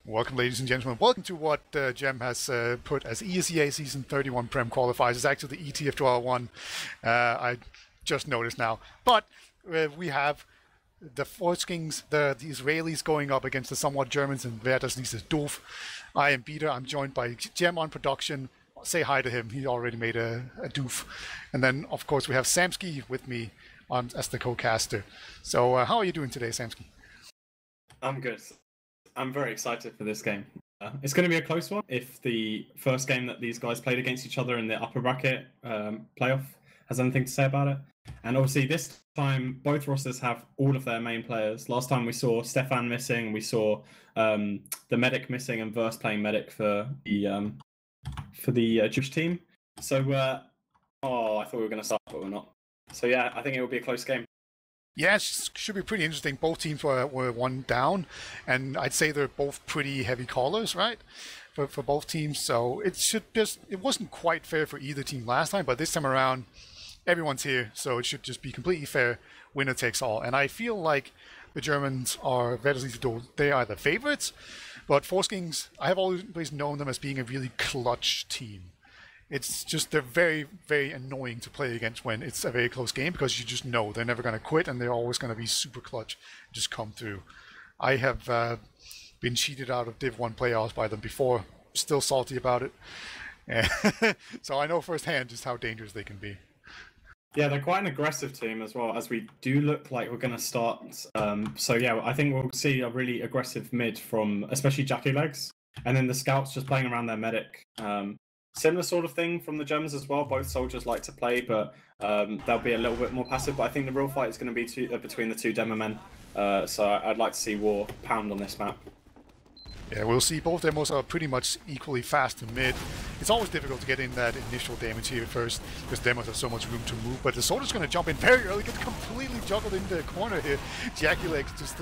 Welcome, ladies and gentlemen. Welcome to what Gemm has put as ESEA Season 31 Prem Qualifiers. It's actually the ETF2L one. I just noticed now. But we have the Foreskings, the Israelis going up against the somewhat Germans, and wer das liest is doof. I am Peter. I'm joined by Gemm on production. Say hi to him. He already made a doof. And then, of course, we have Samski with me as the co-caster. So how are you doing today, Samski? I'm good. I'm very excited for this game. It's going to be a close one. If the first game that these guys played against each other in the upper bracket playoff has anything to say about it. And obviously this time both rosters have all of their main players. Last time we saw Stefan missing, we saw the medic missing, and Verse playing medic for the Jewish team. So I thought we were going to start, but we're not. So yeah, I think it will be a close game. Yeah, it should be pretty interesting. Both teams were one down, and I'd say they're both pretty heavy callers, right? For both teams, so it wasn't quite fair for either team last time, but this time around, everyone's here, so it should just be completely fair. Winner takes all, and I feel like the Germans are they are the favorites, but Foreskings, I have always known them as being a really clutch team. It's just they're very, very annoying to play against when it's a very close game, because you just know they're never going to quit and they're always going to be super clutch, just come through. I have been cheated out of Div 1 playoffs by them before, still salty about it. So I know firsthand just how dangerous they can be. Yeah, they're quite an aggressive team as well, as we do look like we're going to start. So yeah, I think we'll see a really aggressive mid from especially Jackie Legs, and then the scouts just playing around their medic. Similar sort of thing from the Gems as well. Both soldiers like to play, but they'll be a little bit more passive. But I think the real fight is going to be between the two demo men. So I'd like to see War pound on this map. Yeah, we'll see. Both demos are pretty much equally fast in mid. It's always difficult to get in that initial damage here first, because demos have so much room to move. But the soldier's going to jump in very early, gets completely juggled in the corner here. Jackie Legs just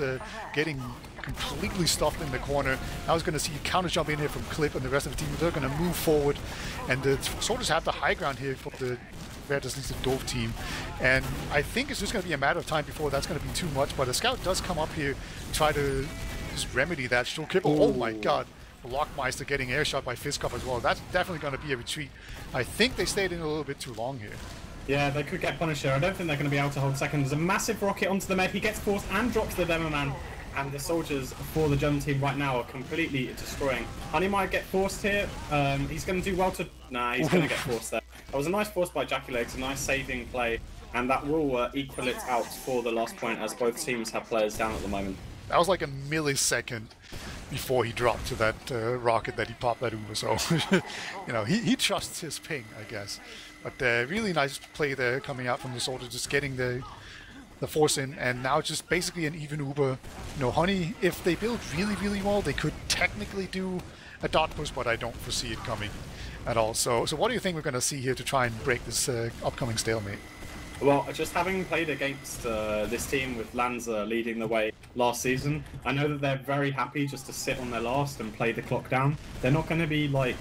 getting completely stuffed in the corner. I was going to see counter jump in here from Clip and the rest of the team. They're going to move forward, and the soldiers have the high ground here for the doof team, and I think it's just going to be a matter of time before that's going to be too much. But a scout does come up here, try to just remedy that. Still cripple. Oh my god. Lockmeister getting air shot by Fiskov as well. That's definitely going to be a retreat. I think they stayed in a little bit too long here. Yeah, they could get punished here. I don't think they're going to be able to hold second. There's a massive rocket onto the med. He gets forced and drops the demo man. And the soldiers for the German team right now are completely destroying. Honey might get forced here. He's going to do well to... Nah, he's going to get forced there. That was a nice force by Jackie Legs, a nice saving play. And that will equal it out for the last point, as both teams have players down at the moment. That was like a millisecond before he dropped to that rocket that he popped that Uber. So, you know, he trusts his ping, I guess. But really nice play there coming out from the soldier, just getting the force in, and now just basically an even Uber. You know, Honey, if they build really, really well, they could technically do a dot push, but I don't foresee it coming at all. So what do you think we're going to see here to try and break this upcoming stalemate? Well, just having played against this team with Lanza leading the way last season, I know that they're very happy just to sit on their last and play the clock down. They're not going to be like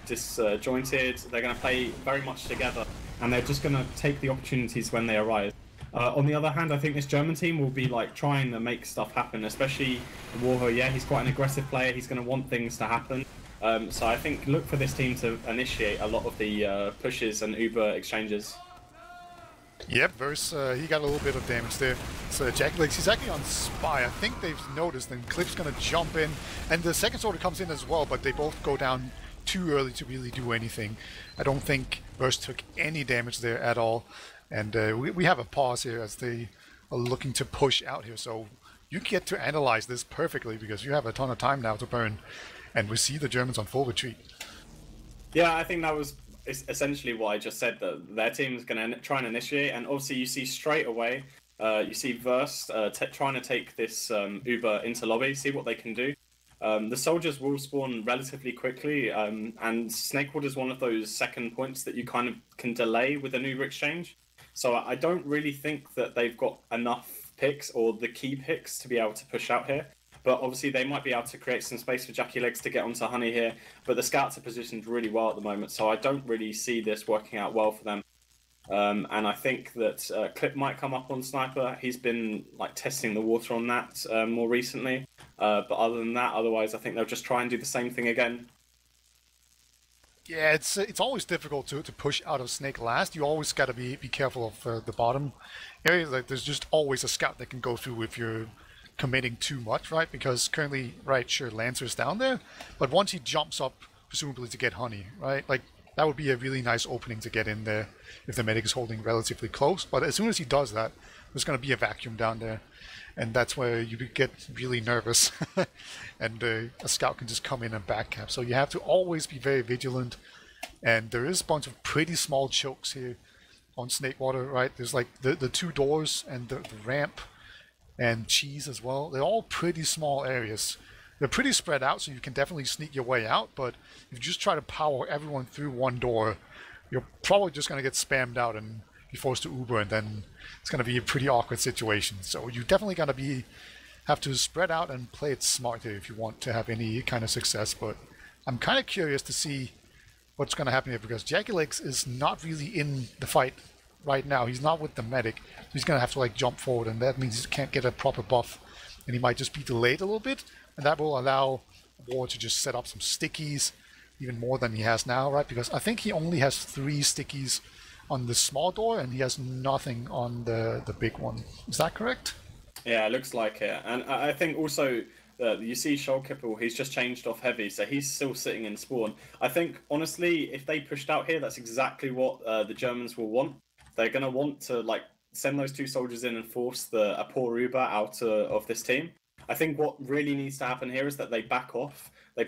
disjointed. They're going to play very much together, and they're just going to take the opportunities when they arise. On the other hand, I think this German team will be like trying to make stuff happen, especially Warho. Yeah, he's quite an aggressive player. He's going to want things to happen. So I think look for this team to initiate a lot of the pushes and Uber exchanges. Yep, Verse, he got a little bit of damage there. So Jackie Legs, he's actually on Spy. I think they've noticed, and Clip's going to jump in. And the second soldier comes in as well, but they both go down too early to really do anything. I don't think Verse took any damage there at all. And we have a pause here as they are looking to push out here. So you get to analyze this perfectly, because you have a ton of time now to burn. And we see the Germans on full retreat. Yeah, I think that was essentially what I just said, that their team is going to try and initiate. And obviously you see straight away, you see Verse trying to take this Uber into lobby, see what they can do. The soldiers will spawn relatively quickly, and Snakewood is one of those second points that you kind of can delay with an Uber exchange. So I don't really think that they've got enough picks or the key picks to be able to push out here. But obviously they might be able to create some space for Jackie Legs to get onto Honey here. But the scouts are positioned really well at the moment, so I don't really see this working out well for them. And I think that Clip might come up on Sniper. He's been like testing the water on that more recently. But other than that, otherwise, I think they'll just try and do the same thing again. Yeah, it's always difficult to push out of Snake last. You always got to be careful of the bottom area. Like there's just always a scout that can go through if you're committing too much, right? Because currently, right, sure, Lancer's down there, but once he jumps up, presumably to get honey, right? Like that would be a really nice opening to get in there if the medic is holding relatively close. But as soon as he does that, there's going to be a vacuum down there, and that's where you get really nervous, and a scout can just come in and backcap. So you have to always be very vigilant, and there is a bunch of pretty small chokes here on Snakewater, right? There's like the two doors and the ramp and cheese as well. They're all pretty small areas. They're pretty spread out, so you can definitely sneak your way out, but if you just try to power everyone through one door, you're probably just going to get spammed out and be forced to Uber, and then it's going to be a pretty awkward situation. So you definitely got to have to spread out and play it smart here if you want to have any kind of success. But I'm kind of curious to see what's going to happen here, because Jackie Legs is not really in the fight right now. He's not with the medic. He's going to have to like jump forward, and that means he can't get a proper buff, and he might just be delayed a little bit, and that will allow Ward to just set up some stickies, even more than he has now, right? Because I think he only has 3 stickies on the small door, and he has nothing on the big one. Is that correct? Yeah, it looks like it. And I think also you see Shoalkippel, he's just changed off heavy, so he's still sitting in spawn. I think, honestly, if they pushed out here, that's exactly what the Germans will want. They're going to want to like send those 2 soldiers in and force a poor Uber out of this team. I think what really needs to happen here is that they back off. They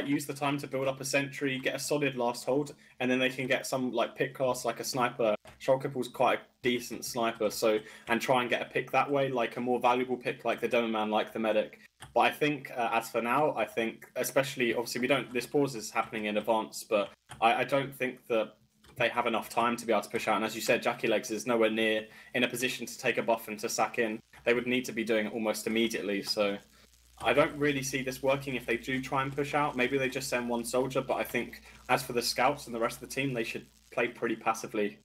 use the time to build up a sentry, get a solid last hold, and then they can get some like pick class, like a sniper. Shoalkippel's quite a decent sniper, and try and get a pick that way, like a more valuable pick like the Doberman, like the medic. But I think as for now, I think especially obviously this pause is happening in advance, but I don't think that they have enough time to be able to push out. And as you said, Jackie Legs is nowhere near in a position to take a buff and to sack in. They would need to be doing it almost immediately. So I don't really see this working if they do try and push out. Maybe they just send 1 soldier, but I think as for the scouts and the rest of the team, they should play pretty passively.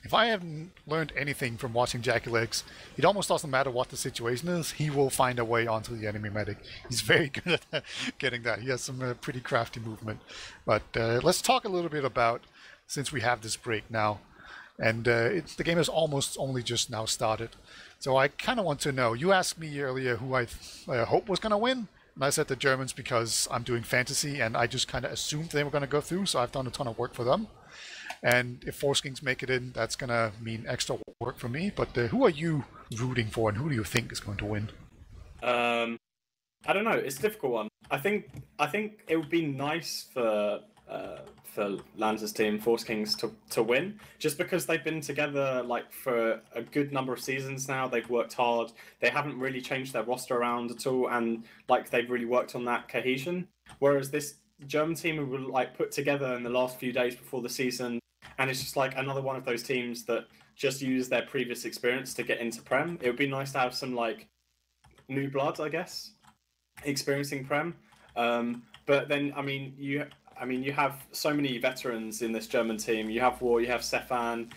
If I haven't learned anything from watching Jackie Legs, it almost doesn't matter what the situation is, he will find a way onto the enemy medic. He's very good at getting that. He has some pretty crafty movement. But let's talk a little bit about, since we have this break now, and the game has almost only just now started. So I kind of want to know, you asked me earlier who I hope was going to win, and I said the Germans because I'm doing fantasy, and I just kind of assumed they were going to go through, so I've done a ton of work for them. And if Foreskings make it in, that's going to mean extra work for me. But who are you rooting for, and who do you think is going to win? I don't know. It's a difficult one. I think it would be nice for Lanzer's team, Foreskings, to win, just because they've been together like for a good number of seasons now. They've worked hard. They haven't really changed their roster around at all, and like they've really worked on that cohesion. Whereas this German team were like put together in the last few days before the season, and it's just like another one of those teams that just use their previous experience to get into Prem. It would be nice to have some like new blood, I guess, experiencing Prem. But then, I mean, you have so many veterans in this German team. You have War, you have Stefan,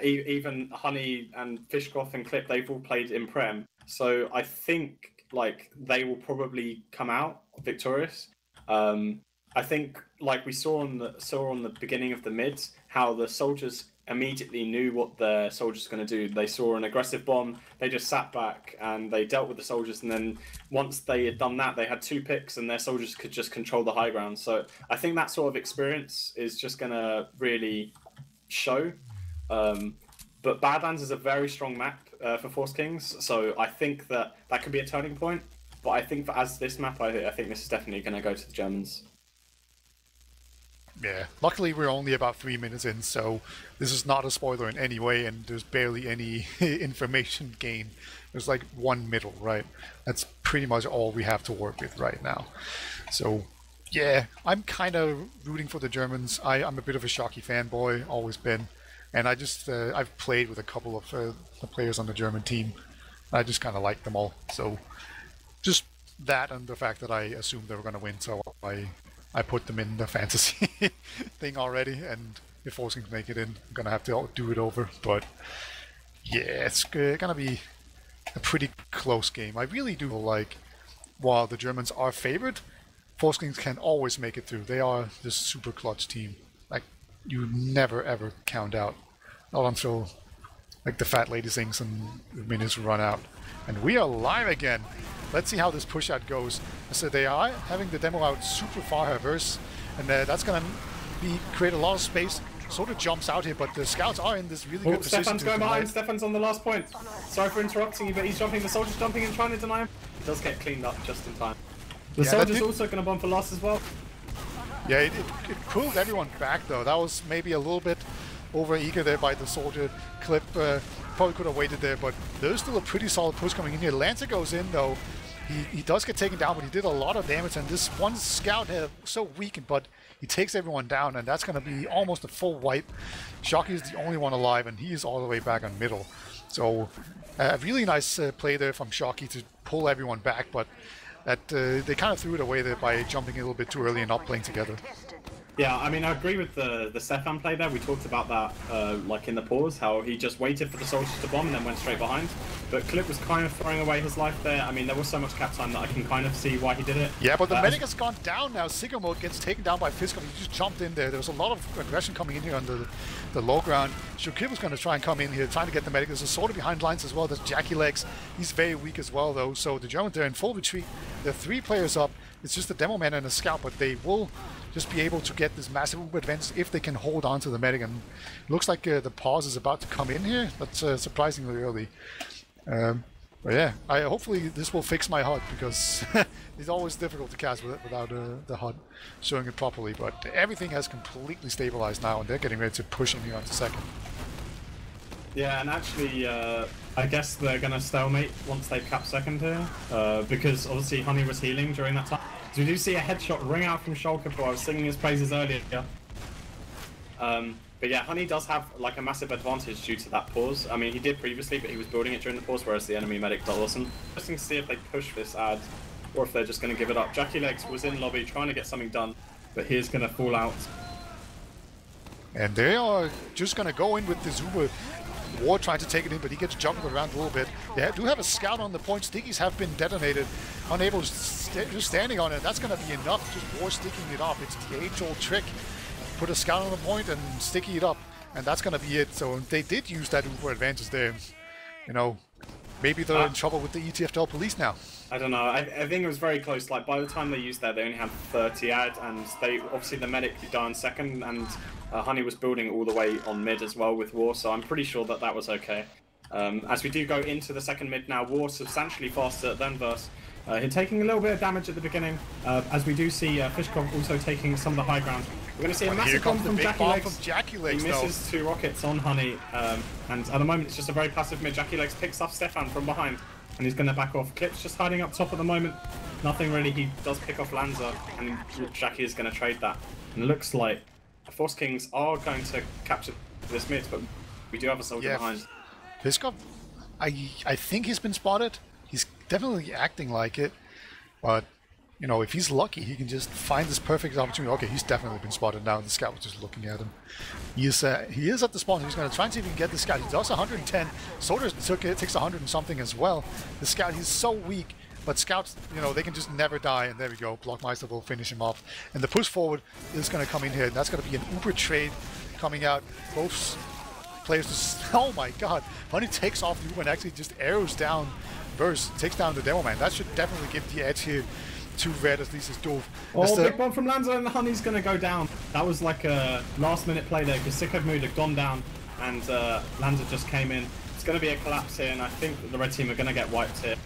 even Honey and Fishkoff and Clip. They've all played in Prem, so I think like they will probably come out victorious. I think like we saw on the beginning of the mids, how the soldiers immediately knew what their soldiers were going to do. They saw an aggressive bomb, they just sat back and they dealt with the soldiers, and then once they had done that, they had 2 picks and their soldiers could just control the high ground. So I think that sort of experience is just going to really show. But Badlands is a very strong map for Foreskings, so I think that could be a turning point. But I think that as this map, I think this is definitely going to go to the Germans. Yeah, luckily we're only about 3 minutes in, so this is not a spoiler in any way, and there's barely any information gained. There's like 1 middle, right? That's pretty much all we have to work with right now. So, yeah, I'm kind of rooting for the Germans. I'm a bit of a Shocky fanboy, always been, and I've played with a couple of the players on the German team. I just kind of like them all. So, just that and the fact that I assumed they were going to win, so I put them in the fantasy thing already, and if Foreskings make it in, I'm going to have to do it over. But yeah, it's going to be a pretty close game. I really do like while the Germans are favored, Foreskings can always make it through. They are this super clutch team. Like, you never ever count out. Not until like the fat lady sings and the minutes run out. And we are live again. Let's see how this push out goes. So they are having the demo out super far reverse, and that's going to create a lot of space. Sort of jumps out here, but the scouts are in this really good position. Stefan's going behind. Stefan's on the last point. Sorry for interrupting you, but he's jumping. The soldier's jumping and trying to deny him. He does get cleaned up just in time. The soldier's also going to bomb for loss as well. Yeah, it pulled everyone back though. That was maybe a little bit over eager there by the soldier. Clip probably could have waited there, but there's still a pretty solid push coming in here. Lancer goes in though. He does get taken down, but he did a lot of damage, and this one scout so weakened, but he takes everyone down, and that's going to be almost a full wipe. Shocky is the only one alive, and he is all the way back on middle. So a really nice play there from Shocky to pull everyone back, but that they kind of threw it away there by jumping a little bit too early and not playing together. Yeah, I mean, I agree with the Stefan play there. We talked about that like in the pause, how he just waited for the soldiers to bomb and then went straight behind. But Clip was kind of throwing away his life there. I mean, there was so much cap time that I can kind of see why he did it. Yeah, but the medic has gone down now. Sigurd mode gets taken down by Fiskov. He just jumped in there. There was a lot of aggression coming in here on the low ground. Shukir was going to try and come in here, trying to get the medic. There's a soldier behind lines as well. There's Jackie Legs. He's very weak as well, though. So the Germans, they're in full retreat. There are 3 players up. It's just a demo man and a scout, but they will just be able to get this massive uber advantage if they can hold on to the medic. And it looks like the pause is about to come in here. That's surprisingly early. But yeah, hopefully this will fix my HUD, because it's always difficult to cast without the HUD showing it properly. But everything has completely stabilized now, and they're getting ready to push in here on the second. Yeah, and actually, I guess they're going to stalemate once they've capped second here, because obviously Honey was healing during that time. So we do see a headshot ring out from Schalke, who I was singing his praises earlier. But yeah, Honey does have like a massive advantage due to that pause. I mean, he did previously, but he was building it during the pause, whereas the enemy medic wasn't. Interesting to see if they push this ad, or if they're just going to give it up. Jackie Legs was in lobby trying to get something done, but he's going to fall out. And they are just going to go in with the Zuba War trying to take it in, but he gets juggled around a little bit. They do have a scout on the point. Stickies have been detonated. Unable to just standing on it. That's going to be enough. Just War sticking it up. It's the age-old trick. Put a scout on the point and sticky it up, and that's going to be it. So they did use that Uber advantage there. You know, maybe they're in trouble with the ETF2L police now. I don't know. I think it was very close. Like, by the time they used that, they only had 30 ad, and they obviously the medic died in second, and Honey was building all the way on mid as well with War, so I'm pretty sure that that was okay. As we do go into the second mid now, War substantially faster than Verse. He's taking a little bit of damage at the beginning, as we do see Fishkov also taking some of the high ground. We're going to see a massive bomb from Jackie Legs. He misses 2 rockets on Honey, and at the moment it's just a very passive mid. Jackie Legs picks off Stefan from behind, and he's going to back off. Clip's just hiding up top at the moment. Nothing really. He does pick off Lanza, and Jackie is going to trade that. And it looks like Foreskings are going to capture this mid, but we do have a soldier behind. Fishkov, I think he's been spotted. He's definitely acting like it, but you know, if he's lucky, he can just find this perfect opportunity. Okay, he's definitely been spotted now, and the scout was just looking at him. He is at the spawn. He's going to try and see if he can get the scout. He does 110. Soldier takes 100 and something as well. The scout, he's so weak, but scouts, you know, they can just never die. And there we go. Blockmeister will finish him off. And the push forward is going to come in here, and that's going to be an Uber trade coming out. Both players just, oh my god. Honey takes off the Uber and actually just arrows down Verse, takes down the demo man. That should definitely give the edge here to Red, at least as doof. Oh, big bomb from Lanza, and the Honey's going to go down. That was like a last-minute play there, because Sikov Mood had gone down, and Lanza just came in. It's going to be a collapse here, and I think that the red team are going to get wiped here.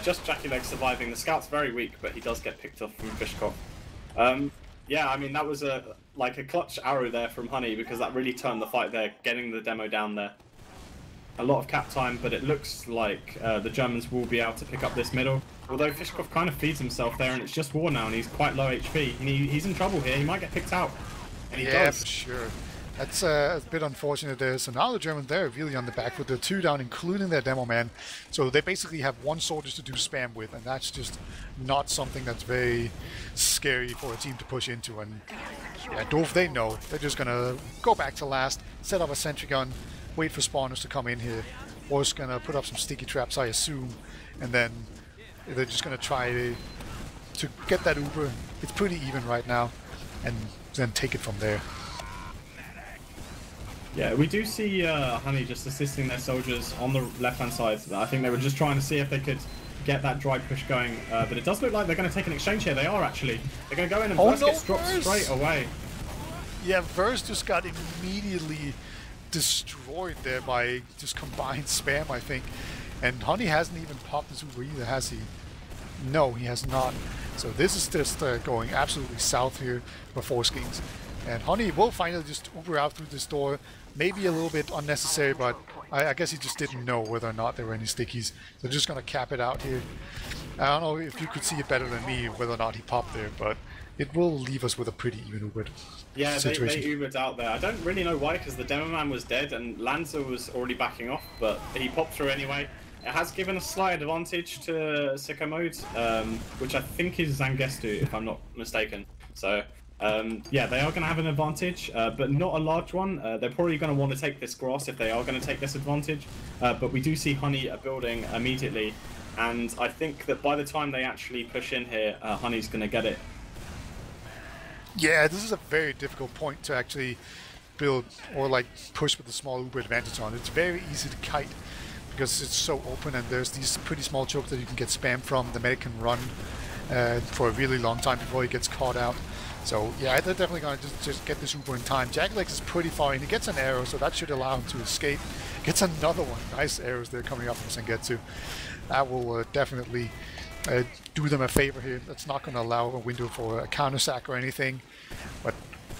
Just Jackie Legs surviving. The scout's very weak, but he does get picked off from Fishkov. Yeah, I mean, that was like a clutch arrow there from Honey, because that really turned the fight there, getting the demo down there. A lot of cap time, but it looks like the Germans will be able to pick up this middle. Although Fishkov kind of feeds himself there, and it's just War now, and he's quite low HP. And he's in trouble here. He might get picked out. And he does. For sure. That's a bit unfortunate there. So now the Germans, they're really on the back foot. They're 2 down, including their demo man. So they basically have 1 soldier to do spam with, and that's just not something that's very scary for a team to push into. And yeah, doof, they know. They're just going to go back to last, set up a sentry gun, wait for spawners to come in here. War's going to put up some sticky traps, I assume, and then They're just going to try to get that Uber. It's pretty even right now, and then take it from there. Yeah, we do see Honey just assisting their soldiers on the left-hand side. I think they were just trying to see if they could get that dry push going, but it does look like they're going to take an exchange here. They are actually. They're going to go in and Verse gets dropped straight away. Yeah, Verse just got immediately destroyed there by just combined spam, I think. And Honey hasn't even popped his Uber either, has he? No, he has not. So this is just going absolutely south here for Foreskings. And Honey will finally just Uber out through this door. Maybe a little bit unnecessary, but I guess he just didn't know whether or not there were any stickies. They're just going to cap it out here. I don't know if you could see it better than me, whether or not he popped there, but it will leave us with a pretty even Ubered situation. They Ubered out there. I don't really know why, because the Demo Man was dead and Lanza was already backing off, but he popped through anyway. It has given a slight advantage to Sicko Mode, which I think is Zangestu, if I'm not mistaken. So, yeah, they are going to have an advantage, but not a large one. They're probably going to want to take this grass if they are going to take this advantage. But we do see Honey building immediately, and I think that by the time they actually push in here, Honey's going to get it. Yeah, this is a very difficult point to actually build or like push with the small Uber advantage on. It's very easy to kite because it's so open, and there's these pretty small chokes that you can get spammed from. The medic can run for a really long time before he gets caught out. So yeah, they're definitely going to just get this Uber in time. Jacklex is pretty far in. He gets an arrow, so that should allow him to escape. Gets another one. Nice arrows there coming up from Sengetsu. That will definitely do them a favor here. That's not going to allow a window for a counter sack or anything. But,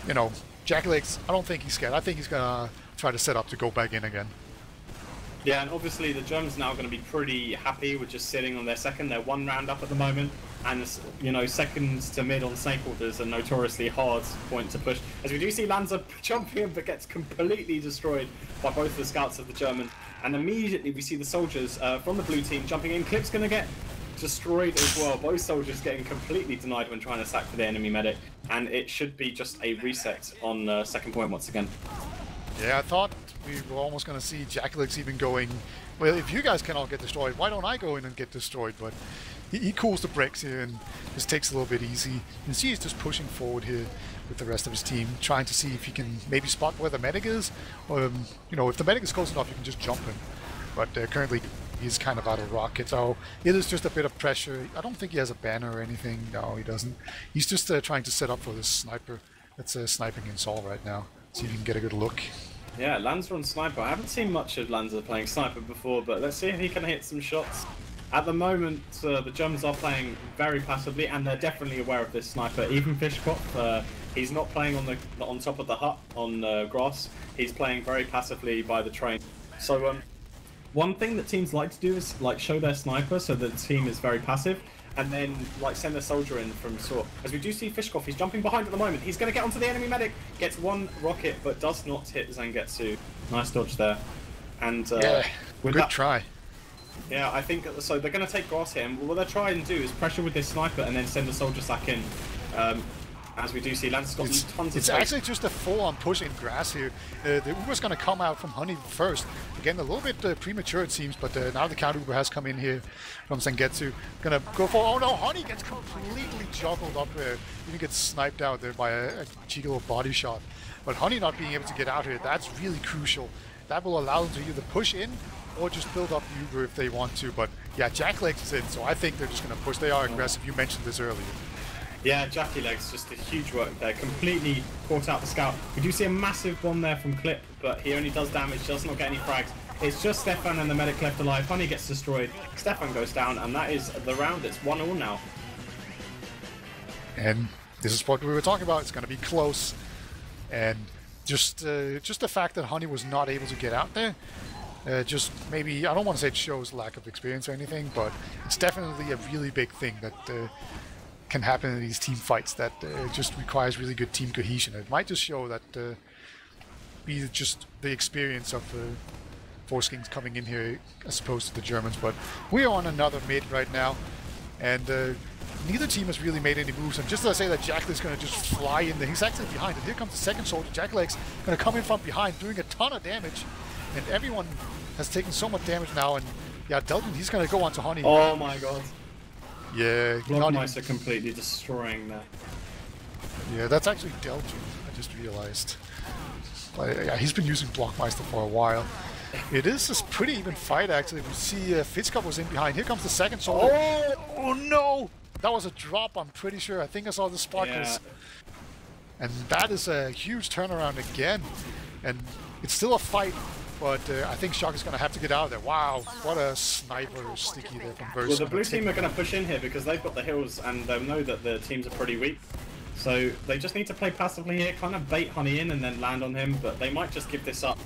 you know, Jacklex, I don't think he's scared. I think he's going to try to set up to go back in again. Yeah, and obviously the Germans now going to be pretty happy with just sitting on their second. They're 1 round up at the moment, and you know, seconds to mid on snake orders are notoriously hard point to push. As we do see Lanza jumping in, but gets completely destroyed by both the scouts of the German. And immediately we see the soldiers from the blue team jumping in. Clip's going to get destroyed as well. Both soldiers getting completely denied when trying to sack for the enemy medic, and it should be just a reset on second point once again. Yeah, I thought we were almost going to see Jackalex even going, well, if you guys can all get destroyed, why don't I go in and get destroyed? But he cools the bricks here and just takes a little bit easy. You can see he's just pushing forward here with the rest of his team, trying to see if he can maybe spot where the medic is, or, you know, if the medic is close enough, you can just jump him. But currently, he's kind of out of rocket, so it is just a bit of pressure. I don't think he has a banner or anything. No, he doesn't. He's just trying to set up for this sniper that's sniping in Sol right now. See if you can get a good look. Yeah, Lanza on sniper. I haven't seen much of Lanza playing sniper before, but let's see if he can hit some shots. At the moment, the Germans are playing very passively, and they're definitely aware of this sniper. Even Fishkopf, he's not playing on top of the hut on grass. He's playing very passively by the train. So one thing that teams like to do is like show their sniper so that the team is very passive, and then like send a soldier in from sort. As we do see Fishkopf, he's jumping behind at the moment. He's going to get onto the enemy medic, gets 1 rocket, but does not hit Zangetsu. Nice dodge there. And yeah, with good that, try. Yeah, I think so. They're going to take grass here, and what they're trying to do is pressure with this sniper and then send a soldier sack in. As we do see, Lance's got tons of It's space. actually just a full-on push in grass here. The Uber's going to come out from Honey first. Again, a little bit premature it seems, but now the counter Uber has come in here from Sengetsu. Going to go for, oh no, Honey gets completely juggled up there. Even gets sniped out there by a cheeky little body shot. But Honey not being able to get out here, that's really crucial. That will allow them to either push in or just build up the Uber if they want to. But yeah, Jacklegs is in, so I think they're just going to push. They are aggressive. You mentioned this earlier. Yeah, Jackie Legs, just a huge work there. Completely caught out the scout. We do see a massive bomb there from Clip, but he only does damage, does not get any frags. It's just Stefan and the medic left alive. Honey gets destroyed. Stefan goes down, and that is the round. It's 1-1 now. And this is what we were talking about. It's going to be close. And just the fact that Honey was not able to get out there, just maybe, I don't want to say it shows lack of experience or anything, but it's definitely a really big thing that can happen in these team fights that just requires really good team cohesion. It might just show that be just the experience of Foreskings coming in here as opposed to the Germans. But we are on another mid right now, and neither team has really made any moves. And just as I say that, Jackleg's going to just fly in there. He's actually behind, and here comes the second soldier. Jackleg's going to come in from behind, doing a ton of damage, and everyone has taken so much damage now. And yeah, Delton, he's going to go on to Honey. Oh my god. Yeah, Blockmeister completely destroying that. Yeah, that's actually Delta, I just realized. Yeah, he's been using Blockmeister for a while. It is a pretty even fight, actually. We see Fitzcup was in behind. Here comes the second soldier. Oh no! That was a drop, I'm pretty sure. I think I saw the sparkles. Yeah. And that is a huge turnaround again. And it's still a fight, but I think Shock is going to have to get out of there. Wow, what a sniper sticky there from Burst. Well, the blue team are going to push in here because they've got the hills and they know that the teams are pretty weak. So they just need to play passively here, kind of bait Honey in and then land on him, but they might just give this up.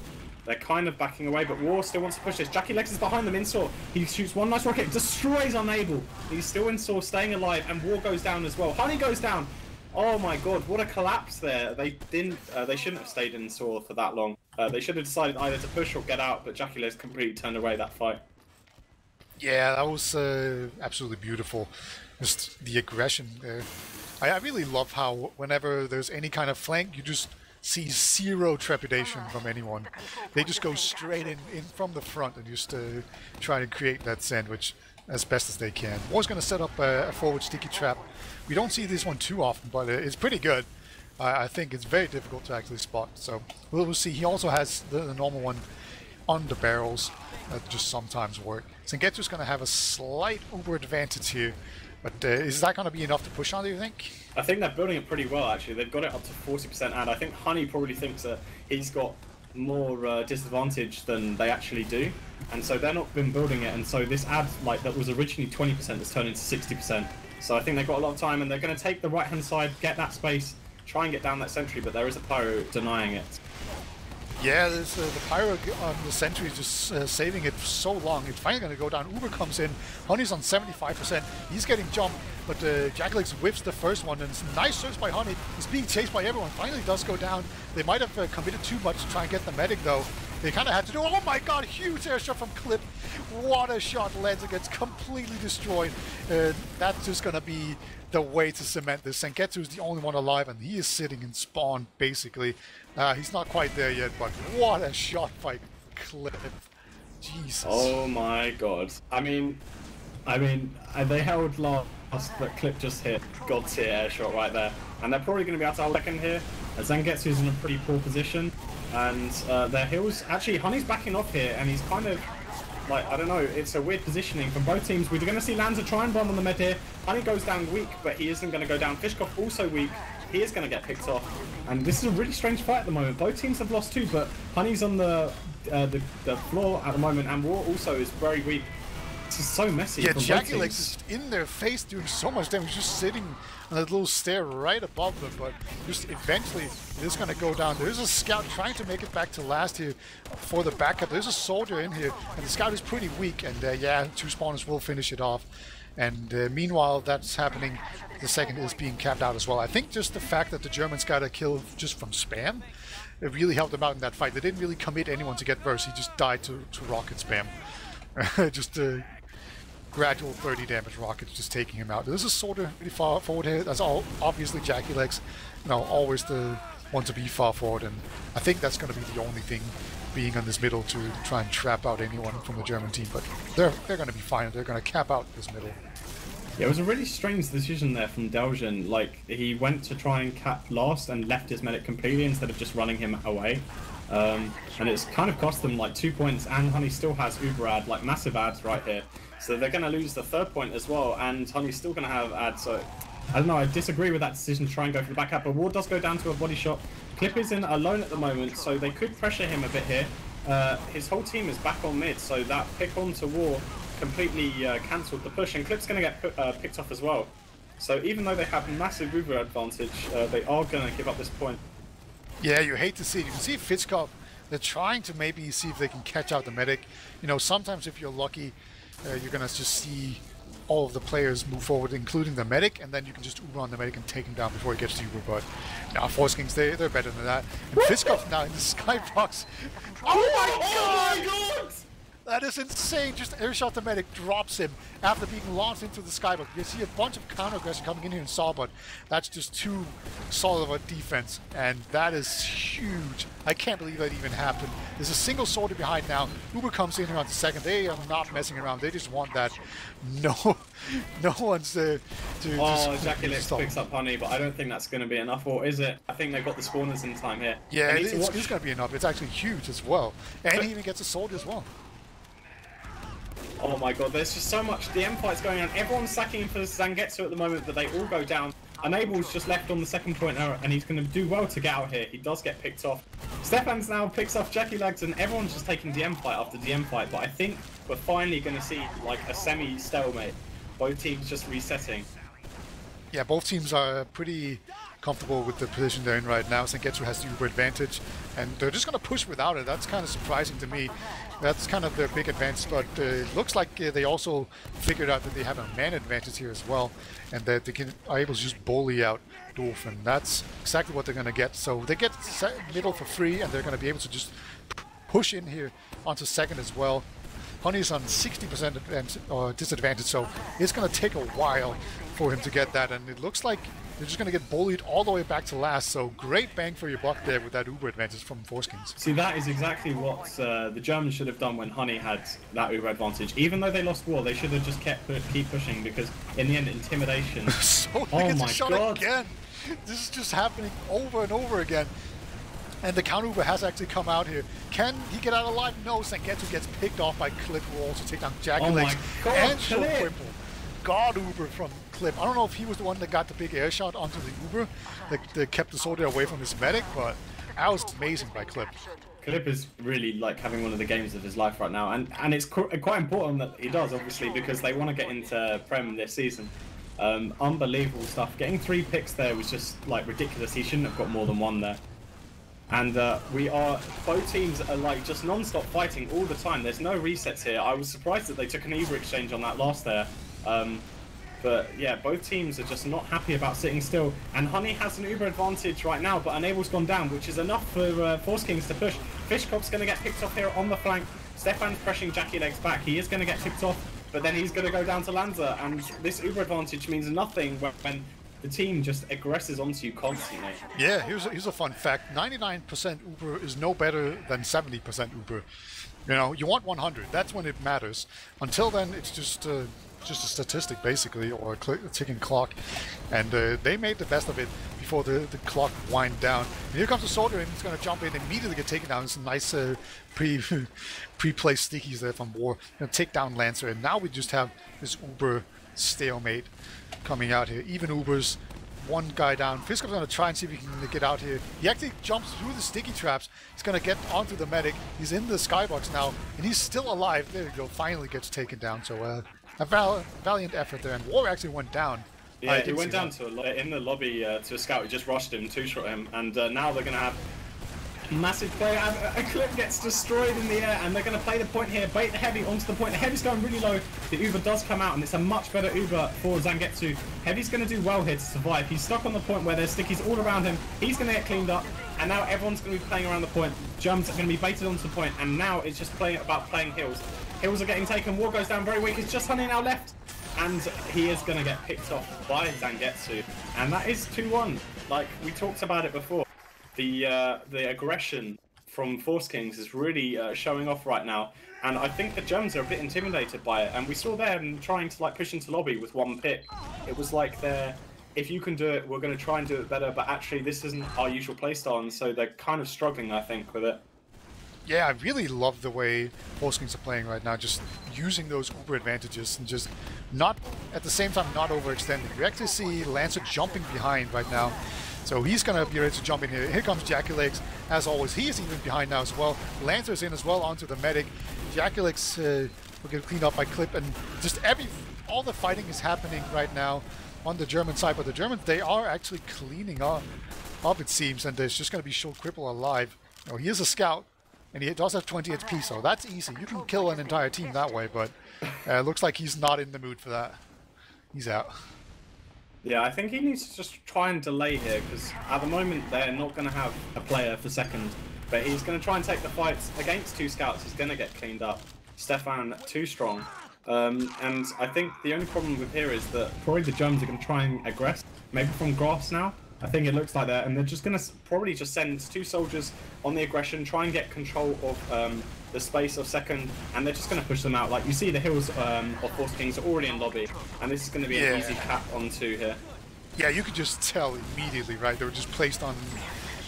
They're kind of backing away, but War still wants to push this. Jackie Legs is behind them in Saw. He shoots one nice rocket, destroys Unable. He's still in Saw, staying alive, and War goes down as well. Honey goes down. Oh my god, what a collapse there. They didn't. They shouldn't have stayed in Saw for that long. They should have decided either to push or get out, but Jackie Legs completely turned away that fight. Yeah, that was absolutely beautiful. Just the aggression there. I really love how whenever there's any kind of flank, you just see zero trepidation from anyone. They just go straight in from the front and just try to create that sandwich as best as they can. War's going to set up a forward sticky trap. We don't see this one too often, but it's pretty good. I think it's very difficult to actually spot. So we'll see. He also has the normal one on the barrels that just sometimes work. Sengetsu's going to have a slight over advantage here. But is that going to be enough to push on, do you think? I think they're building it pretty well, actually. They've got it up to 40%, and I think Honey probably thinks that he's got more disadvantage than they actually do. And so they're not been building it, and so this ad like that was originally 20% has turned into 60%. So I think they've got a lot of time, and they're going to take the right-hand side, get that space, try and get down that sentry, but there is a Pyro denying it. Yeah, there's the Pyro on the sentry just saving it for so long. It's finally going to go down. Uber comes in. Honey's on 75%. He's getting jumped, but Jackalix whips the first one, and it's a nice search by Honey. He's being chased by everyone. Finally does go down. They might have committed too much to try and get the medic, though. They kind of had to do, oh my god, huge air shot from Clip. What a shot. Lenza gets completely destroyed. That's just going to be the way to cement this. Sengetsu is the only one alive, and he is sitting in spawn, basically. He's not quite there yet, but what a shot by Clip. Jesus. Oh my god. I mean, they held last, but Clip just hit God's tier air shot right there. And they're probably going to be able to hold second here. Zangetsu's in a pretty poor position. And their hills, actually Honey's backing off here, and he's kind of like, I don't know, it's a weird positioning from both teams. We're going to see Lanza try and bomb on the med here. Honey goes down weak, but he isn't going to go down. Fishkoff also weak. He is going to get picked off. And this is a really strange fight at the moment. Both teams have lost too, but Honey's on the floor at the moment, and War also is very weak. This is so messy. Yeah, Jackie Legs is in their face doing so much damage, just sitting on a little stair right above them, but just eventually it is going to go down. There's a scout trying to make it back to last here for the backup. There's a soldier in here, and the scout is pretty weak, and yeah, two spawners will finish it off. And meanwhile, that's happening. The second is being capped out as well. I think just the fact that the Germans got a kill just from spam, it really helped them out in that fight. They didn't really commit anyone to get verse. He just died to rocket spam. Just gradual 30 damage rockets just taking him out. This is sort of really far forward here. That's all obviously Jackie Legs, you know, always the one to be far forward, and I think that's going to be the only thing being on this middle to try and trap out anyone from the German team. But they're going to be fine. They're going to cap out this middle. Yeah, it was a really strange decision there from Deljan. Like, he went to try and cap last and left his medic completely instead of just running him away. And it's kind of cost them like 2 points, and Honey still has Uber ad, like massive ads right here. So they're going to lose the third point as well, and Honey's still going to have ads. So I don't know, I disagree with that decision to try and go for the back up, but Ward does go down to a body shot. Clip is in alone at the moment, so they could pressure him a bit here. His whole team is back on mid, so that pick on to War completely cancelled the push, and Clip's going to get picked off as well. So even though they have massive Uber advantage, they are going to give up this point. Yeah, you hate to see it. You can see Fitzcup, they're trying to maybe see if they can catch out the medic. You know, sometimes if you're lucky, you're going to just see all of the players move forward, including the medic, and then you can just Uber on the medic and take him down before he gets to Uber. But now Foreskings, they're better than that. And Fitzcup now in the skybox. Oh my god! That is insane. Just airshot the medic, drops him after being launched into the sky. But you see a bunch of counter aggression coming in here and saw, but that's just too solid of a defense. And that is huge. I can't believe that even happened. There's a single soldier behind now. Uber comes in here on the second. They are not messing around. They just want that. No one's there to Jackie Lex picks up Honey, but I don't think that's going to be enough, or is it? I think they've got the spawners in time here. Yeah, it's going to be enough. It's actually huge as well. And he even gets a soldier as well. Oh my god, there's just so much DM fights going on. Everyone's sacking for Zangetsu at the moment, but they all go down. Enable's just left on the second point now, and he's going to do well to get out here. He does get picked off. Stefan's now picks off Jackie Legs, and everyone's just taking DM fight after DM fight, but I think we're finally going to see like a semi-stalemate. Both teams just resetting. Yeah, both teams are pretty comfortable with the position they're in right now. Zangetsu has the Uber advantage, and they're just going to push without it. That's kind of surprising to me. That's kind of their big advantage, but it looks like they also figured out that they have a man advantage here as well, and that they are able to just bully out doof, and that's exactly what they're going to get. So they get middle for free, and they're going to be able to just push in here onto second as well. Honey's on 60% disadvantage, so it's going to take a while for him to get that, and it looks like they're just going to get bullied all the way back to last, so great bang for your buck there with that Uber advantage from Foreskings. See, that is exactly what the Germans should have done when Honey had that Uber advantage. Even though they lost war, they should have just keep pushing, because in the end, intimidation... So he gets a shot again! This is just happening over and over again. And the counter Uber has actually come out here. Can he get out alive? No, Zangetsu gets picked off by Clip, who will also take down Jackie Legs and Short Cripple. God Uber from Clip. I don't know if he was the one that got the big air shot onto the Uber that kept the soldier away from his medic, but that was amazing by Clip. Clip is really like having one of the games of his life right now, and it's quite important that he does, obviously, because they want to get into Prem this season. Unbelievable stuff. Getting 3 picks there was just like ridiculous. He shouldn't have got more than 1 there. And both teams are like just non-stop fighting all the time. There's no resets here. I was surprised that they took an Uber exchange on that last there. But yeah, both teams are just not happy about sitting still. And Honey has an Uber advantage right now, but Enable's gone down, which is enough for Foreskings to push. Fishcock's going to get picked off here on the flank. Stefan's pressing Jackie Legs back. He is going to get picked off, but then he's going to go down to Lanza. And this Uber advantage means nothing when the team just aggresses onto you constantly. Yeah, here's a fun fact. 99% Uber is no better than 70% Uber. You know, you want 100. That's when it matters. Until then, it's just a statistic, basically, or a ticking clock. And they made the best of it before the clock wind down. And here comes the soldier, and he's going to jump in and immediately get taken down. Some nice pre-placed stickies there from War. Going to take down Lancer, and now we just have this Uber stalemate coming out here. Even Ubers, one guy down. Fiskop's going to try and see if he can get out here. He actually jumps through the sticky traps. He's going to get onto the medic. He's in the skybox now, and he's still alive. There you go. Finally gets taken down. So a valiant effort there. And War actually went down. Yeah, he went down in the lobby to a scout. He just rushed him, two-shot him, and now they're going to have massive play. A Clip gets destroyed in the air, and they're going to play the point here. Bait the Heavy onto the point. The Heavy's going really low. The Uber does come out, and it's a much better Uber for Zangetsu. Heavy's going to do well here to survive. He's stuck on the point where there's stickies all around him. He's going to get cleaned up, and now everyone's going to be playing around the point. Jumps are going to be baited onto the point, and now it's just about playing hills. Hills are getting taken. War goes down very weak. It's just Honey now left, and he is going to get picked off by Zangetsu, and that is 2-1. Like we talked about it before. The aggression from Foreskings is really showing off right now, and I think the Germans are a bit intimidated by it. And we saw them trying to like push into lobby with 1 pick. It was like if you can do it, we're going to try and do it better. But actually, this isn't our usual playstyle, and so they're kind of struggling, I think, with it. Yeah, I really love the way Foreskings are playing right now, just using those Uber advantages and just not, at the same time, not overextending. You actually see Lancer jumping behind right now. So he's going to be ready to jump in here. Here comes Jackie Legs, as always. He is even behind now as well. Lancer's in as well onto the medic. Jackie Legs will get cleaned up by Clip, and just all the fighting is happening right now on the German side. But the Germans, they are actually cleaning up it seems, and there's just going to be Short Cripple alive. You know, he is a scout, and he does have 20 HP, so that's easy. You can kill an entire team that way, but it looks like he's not in the mood for that. He's out. Yeah, I think he needs to just try and delay here, because at the moment they're not going to have a player for second, but he's going to try and take the fights against 2 scouts. He's going to get cleaned up. Stefan too strong. And I think the only problem with here is that probably the Germans are going to try and aggress, maybe from grass now. I think it looks like that, and they're just going to probably just send 2 soldiers on the aggression, try and get control of the space of second, and they're just going to push them out. Like you see, the hills of Foreskings are already in lobby, and this is going to be an easy cap on 2 here. Yeah, you could just tell immediately, right? They were just placed on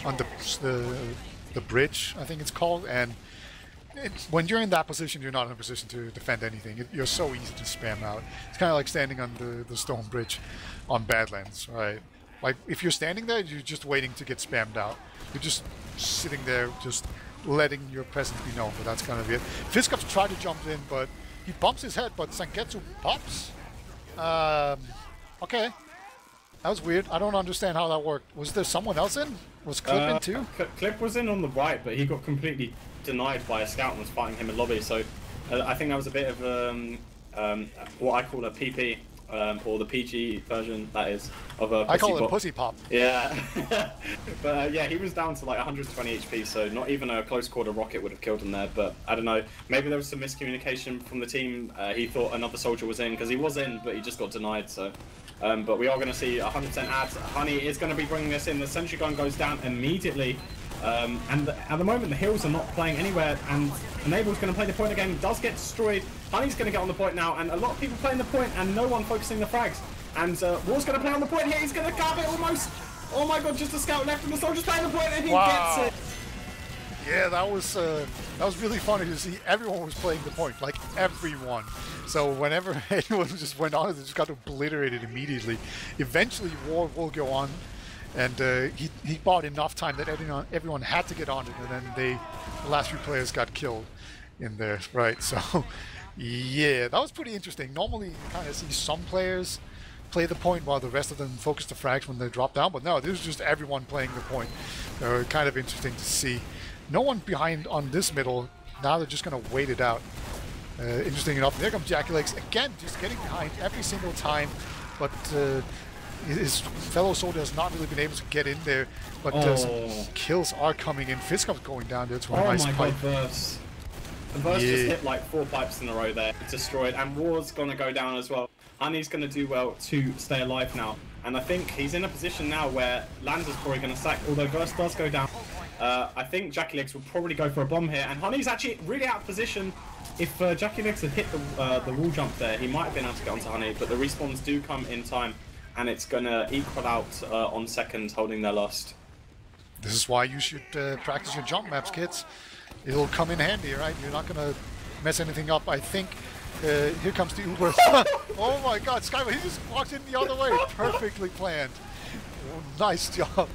the bridge, I think it's called, and when you're in that position, you're not in a position to defend anything. You're so easy to spam out. It's kind of like standing on the stone bridge on Badlands, right? Like, if you're standing there, you're just waiting to get spammed out. You're just sitting there, just letting your presence be known, but that's kind of it. Fiskov tried to jump in, but he bumps his head, but Sangetsu pops. Okay. That was weird. I don't understand how that worked. Was there someone else in? Was Clip in too? Clip was in on the right, but he got completely denied by a scout and was fighting him in lobby, so I think that was a bit of what I call a PP. Or the PG version, that is, of a I call it pussy pop. Yeah. But yeah, he was down to like 120 HP, so not even a close quarter rocket would have killed him there. But I don't know, maybe there was some miscommunication from the team. He thought another soldier was in, because he was in, but he just got denied, so... but we are going to see 100% ads. Honey is going to be bringing this in. The sentry gun goes down immediately. And at the moment, the hills are not playing anywhere, and Enable's going to play the point again. Does get destroyed. Honey's going to get on the point now, and a lot of people playing the point, and no one focusing the frags. And War's going to play on the point here. He's going to cap it almost. Oh my god, just a scout left, and the soldier's playing the point, and he gets it. Yeah, that was really funny to see. Everyone was playing the point, like everyone. So whenever anyone just went on, they just got obliterated immediately. Eventually, War will go on, and he bought enough time that everyone had to get on it, and then the last few players got killed in there, right? So, yeah, that was pretty interesting. Normally, you kind of see some players play the point while the rest of them focus the frags when they drop down, but no, this was just everyone playing the point. Kind of interesting to see. No one behind on this middle. Now they're just going to wait it out. Interesting enough. There comes Jackie Legs again, just getting behind every single time, but his fellow soldier has not really been able to get in there. But kills are coming in. Fiskov's going down there to a nice pipe. Oh my god, Verse. Verse just hit like 4 pipes in a row there, destroyed, and War's going to go down as well. Honey's going to do well to stay alive now, and I think he's in a position now where Lander's probably going to sack, although Verse does go down. I think Jackie Legs will probably go for a bomb here, and Honey's actually really out of position. If Jackie Legs had hit the wall jump there, he might have been able to get onto Honey, but the respawns do come in time, and it's going to equal out on seconds, holding their lust. This is why you should practice your jump maps, kids. It'll come in handy, right? You're not going to mess anything up. I think here comes the Uber. Oh my god, Skyway, he just walked in the other way. Perfectly planned. Oh, nice job.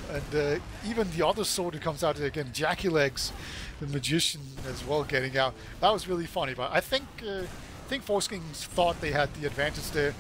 And even the other soldier comes out here again. Jackie Legs, the magician, as well, getting out. That was really funny. But I think Foreskings thought they had the advantage there.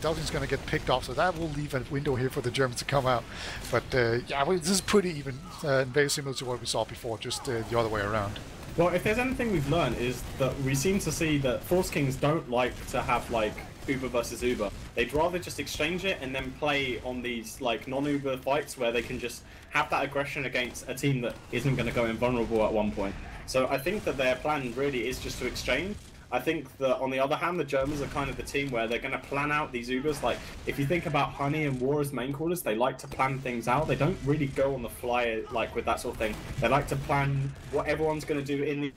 Delgin's going to get picked off, so that will leave a window here for the Germans to come out. But yeah, this is pretty even, and very similar to what we saw before, just the other way around. Well, if there's anything we've learned is that we seem to see that Foreskings don't like to have like Uber versus Uber. They'd rather just exchange it and then play on these like non-Uber fights where they can just have that aggression against a team that isn't going to go invulnerable at one point. So I think that their plan really is just to exchange. I think that on the other hand, the Germans are kind of the team where they're going to plan out these Ubers. Like, if you think about Honey and War as main callers, they like to plan things out. They don't really go on the fly like with that sort of thing. They like to plan what everyone's going to do in the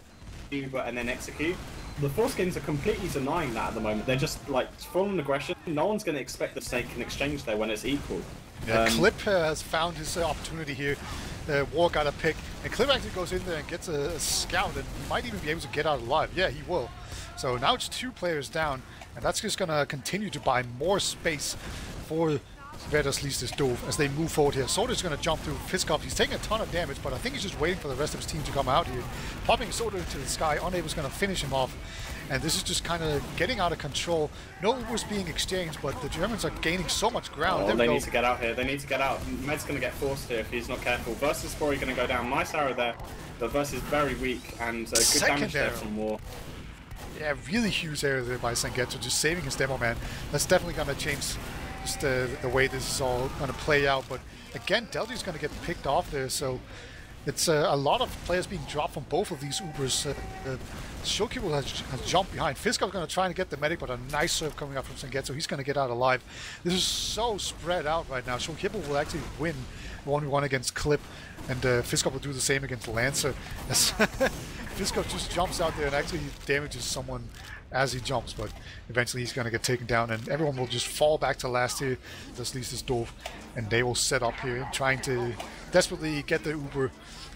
Uber and then execute. The Foreskings are completely denying that at the moment. They're just like full on aggression. No one's going to expect that they can exchange there when it's equal. Yeah, Clip has found his opportunity here. War got a pick, and Clip actually goes in there and gets a scout, and he might even be able to get out alive. Yeah, he will. So now it's 2 players down, and that's just going to continue to buy more space for liest, doof as they move forward here. Soldier's going to jump through Fiskov. He's taking a ton of damage, but I think he's just waiting for the rest of his team to come out here. Popping Soldier into the sky, Unable's going to finish him off. And this is just kind of getting out of control. No Ubers being exchanged, but the Germans are gaining so much ground. Oh, they need to get out here. They need to get out. Med's going to get forced here if he's not careful. Verse is probably going to go down. Nice arrow there. But Verse is very weak, and good damage there from War. Yeah, really huge error there by Sangetsu, just saving his demo man. That's definitely going to change just the way this is all going to play out. But again, Delgy's going to get picked off there, so it's a lot of players being dropped from both of these Ubers. Showkeeper has jumped behind. Fiskop's going to try and get the medic, but a nice serve coming up from Senget, so he's going to get out alive. This is so spread out right now. Showkeeper will actually win 1v1 against Clip, and Fiskop will do the same against Lancer. As Fiskop just jumps out there and actually damages someone as he jumps, but eventually he's going to get taken down, and everyone will just fall back to last here. Just least is doof, and they will set up here, trying to desperately get the Uber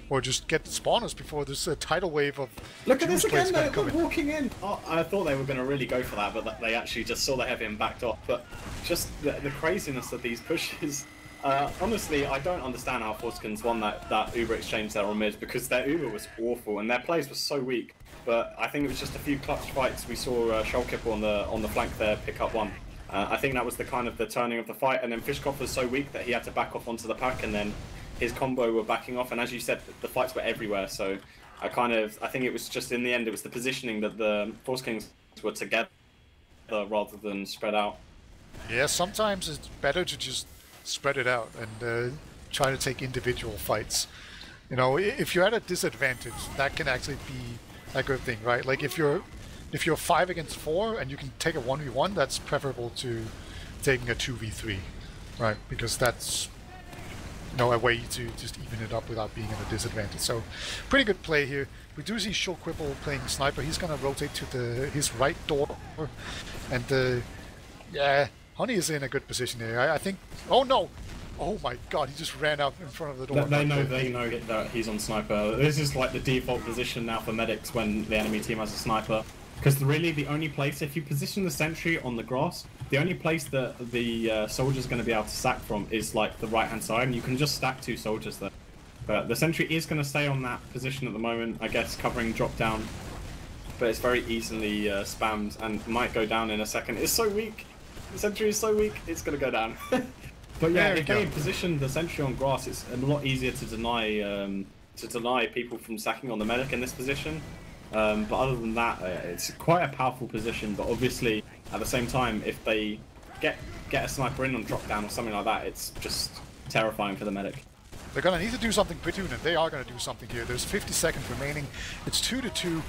or just get spawners before this tidal wave of Look at this again, they're in. walking in. Oh, I thought they were going to really go for that, but they actually just saw the heavy and backed off. But just the craziness of these pushes. Honestly, I don't understand how Foreskings won that Uber exchange there on mid, because their Uber was awful and their plays were so weak. But I think it was just a few clutch fights. We saw Shellkipper on the flank there pick up one. I think that was the kind of the turning of the fight, and then Fishkopf was so weak that he had to back off onto the pack, and then his combo were backing off, and as you said, the fights were everywhere. So I think it was just in the end, it was the positioning that the Foreskings were together rather than spread out. Yeah, sometimes it's better to just spread it out and try to take individual fights. You know, if you're at a disadvantage, that can actually be a good thing, right? Like if you're 5 against 4 and you can take a 1v1, that's preferable to taking a 2v3, right? Because that's, you know, a way to just even it up without being in a disadvantage. So pretty good play here. We do see Showquibble playing sniper. He's gonna rotate to his right door, and yeah, Honey is in a good position here. I think. Oh no! Oh my God! He just ran out in front of the door. They know that he's on sniper. This is like the default position now for medics when the enemy team has a sniper. Because really, the only place, if you position the sentry on the grass, the only place that the soldier's going to be able to sack from is like the right-hand side, and you can just stack 2 soldiers there. But the sentry is going to stay on that position at the moment, I guess, covering drop down. But it's very easily spammed and might go down in a second. It's so weak. The sentry is so weak, it's going to go down. But yeah, if they position the sentry on grass, it's a lot easier to deny people from sacking on the medic in this position. But other than that, it's quite a powerful position. But obviously, at the same time, if they get a sniper in on drop down or something like that, it's just terrifying for the medic. They're going to need to do something pretty soon, and they are going to do something here. There's 50 seconds remaining. It's 2-2.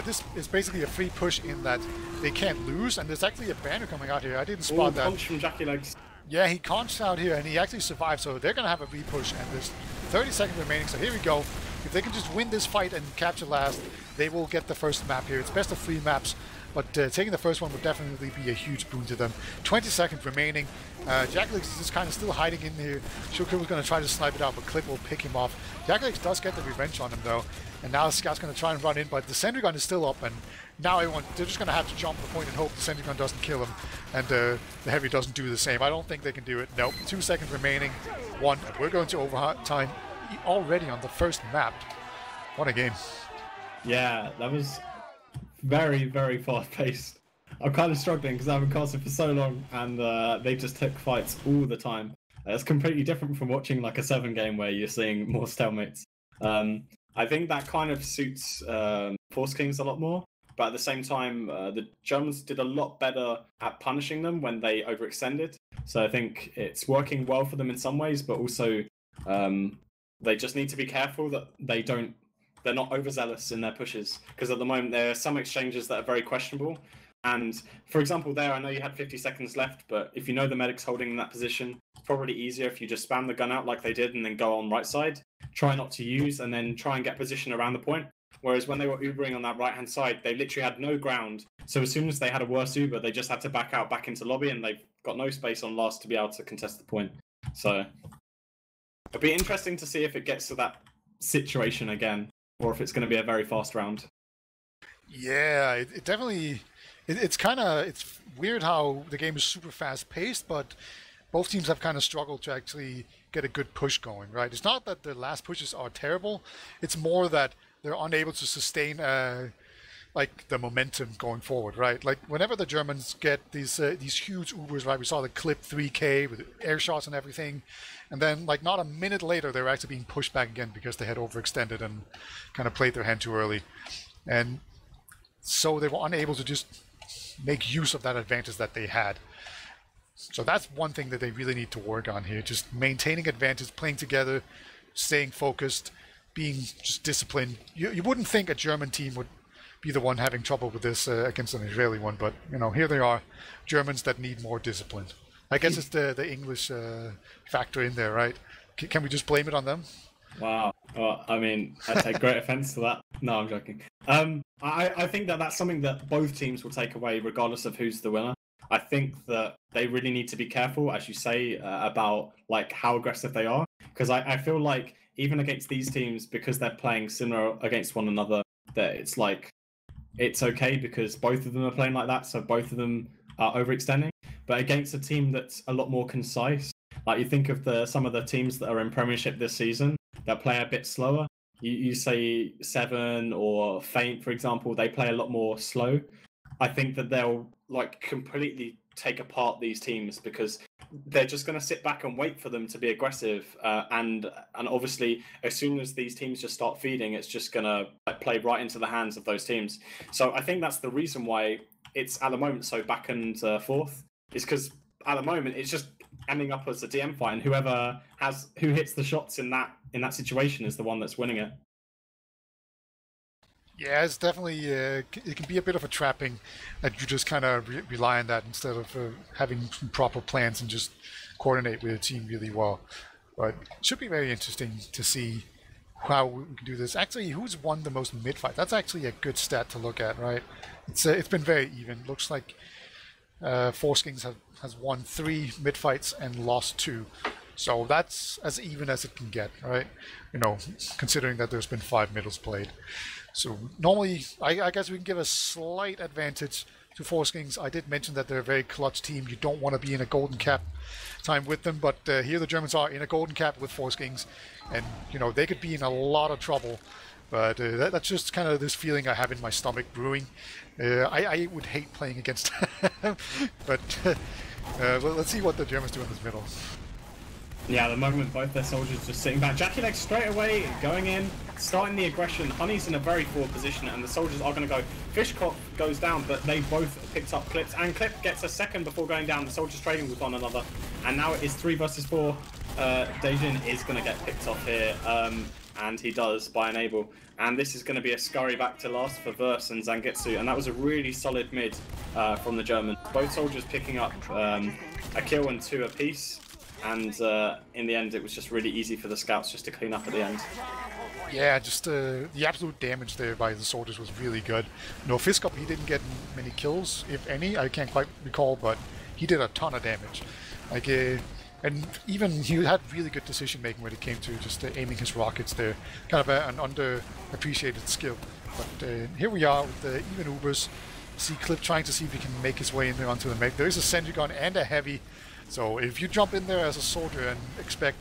This is basically a free push in that they can't lose, and there's actually a banner coming out here. I didn't spot that. Punch from Jackie Legs. Yeah, he conched out here, and he actually survived, so they're going to have a repush, and there's 30 seconds remaining, so here we go. If they can just win this fight and capture last, they will get the first map here. It's best of 3 maps, but taking the first one would definitely be a huge boon to them. 20 seconds remaining. Jackalix is just kind of still hiding in here. Shulker was going to try to snipe it out, but Clip will pick him off. Jackalix does get the revenge on him, though, and now Scout's going to try and run in, but the sentry gun is still up, and now they're just going to have to jump the point and hope the sentry gun doesn't kill him, and the heavy doesn't do the same. I don't think they can do it. Nope. 2 seconds remaining. 1. We're going to overtime already on the first map. What a game. Yeah, that was very, very fast-paced. I'm kind of struggling because I haven't casted for so long, and they just took fights all the time. It's completely different from watching like a 7 game where you're seeing more stalemates. I think that kind of suits Foreskings a lot more, but at the same time, the Germans did a lot better at punishing them when they overextended. So I think it's working well for them in some ways, but also they just need to be careful that they're not overzealous in their pushes, because at the moment there are some exchanges that are very questionable. And for example, there, I know you had 50 seconds left, but if you know the medic's holding in that position, it's probably easier if you just spam the gun out like they did and then go on right side. Try not to use, and then try and get position around the point. Whereas when they were Ubering on that right-hand side, they literally had no ground. So as soon as they had a worse Uber, they just had to back out back into lobby, and they've got no space on last to be able to contest the point. So it'll be interesting to see if it gets to that situation again, or if it's going to be a very fast round. Yeah, it definitely... It's weird how the game is super fast-paced, but both teams have kind of struggled to actually get a good push going, right? It's not that the last pushes are terrible, it's more that they're unable to sustain like the momentum going forward, right? Like whenever the Germans get these huge Ubers, right? We saw the Clip 3K with air shots and everything, and then like not a minute later they were actually being pushed back again because they had overextended and kind of played their hand too early, and so they were unable to just make use of that advantage that they had. So that's one thing that they really need to work on here, just maintaining advantage, playing together, staying focused, being just disciplined. You wouldn't think a German team be the one having trouble with this against an Israeli one. But you know, here they are, Germans that need more discipline. I guess it's the English factor in there, right? Can we just blame it on them? Wow. Well, I mean, I take great offence to that. No, I'm joking. I think that that's something that both teams will take away, regardless of who's the winner. I think that they really need to be careful, as you say, about like how aggressive they are, because I feel like even against these teams, because they're playing similar against one another, that it's like it's okay because both of them are playing like that, so both of them are overextending. But against a team that's a lot more concise, like you think of some of the teams that are in Premiership this season that play a bit slower. You say Seven or Faint, for example, they play a lot more slow. I think that they'll like completely take apart these teams because they're just going to sit back and wait for them to be aggressive, and obviously as soon as these teams just start feeding, it's just going to play right into the hands of those teams. So I think that's the reason why it's at the moment so back and forth, is because at the moment it's just ending up as a DM fight, and who hits the shots in that situation is the one that's winning it. Yeah, it's definitely, it can be a bit of a trapping that you just kind of rely on that instead of having some proper plans and just coordinate with a team really well. But it should be very interesting to see how we can do this. Actually, who's won the most mid-fight? That's actually a good stat to look at, right? It's been very even. Looks like Foreskings has won 3 mid-fights and lost 2. So that's as even as it can get, right? You know, considering that there's been 5 middles played. So normally, I guess we can give a slight advantage to Foreskings. I did mention that they're a very clutch team. You don't want to be in a golden cap time with them, but here the Germans are in a golden cap with Foreskings, and you know they could be in a lot of trouble. But that's just kind of this feeling I have in my stomach brewing. I would hate playing against them, but let's see what the Germans do in this middle. Yeah, at the moment, both their soldiers just sitting back. Jackie Legs straight away, going in, starting the aggression. Honey's in a very forward position, and the soldiers are going to go. Fishcock goes down, but they both picked up Clips, and Clip gets a second before going down. The soldiers trading with one another, and now it is 3 versus 4. Dejin is going to get picked off here, and he does by Enable. And this is going to be a scurry back to last for Verse and Zangetsu, and that was a really solid mid from the Germans. Both soldiers picking up a kill and 2 apiece. And in the end, it was just really easy for the scouts just to clean up at the end. Yeah, just the absolute damage there by the soldiers was really good. No, Fiskop, he didn't get many kills, if any. I can't quite recall, but he did a ton of damage. Like, and even he had really good decision making when it came to just aiming his rockets there. Kind of an underappreciated skill. But here we are with the even Ubers. See Clip trying to see if he can make his way in there onto the mech. There is a sentry gun and a heavy. So if you jump in there as a soldier and expect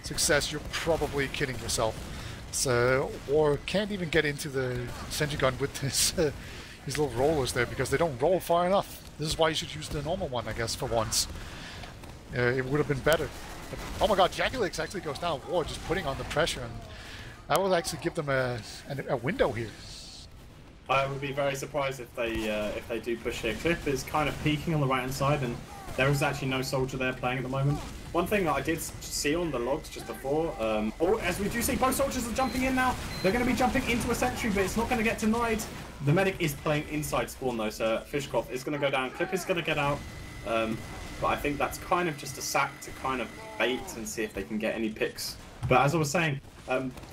success, you're probably kidding yourself. So, or can't even get into the sentry gun with his little rollers there because they don't roll far enough. This is why you should use the normal one, I guess, for once. It would have been better. But, oh my god, Jackie Legs actually goes down. War just putting on the pressure, and that will actually give them a window here. I would be very surprised if they do push here. Cliff is kind of peeking on the right hand side, and there is actually no soldier there playing at the moment. One thing that I did see on the logs just before, as we do see, both soldiers are jumping in now. They're going to be jumping into a sentry, but it's not going to get denied. The medic is playing inside spawn though, so Fishcroft is going to go down. Clip is going to get out, but I think that's kind of just a sack to kind of bait and see if they can get any picks. But as I was saying,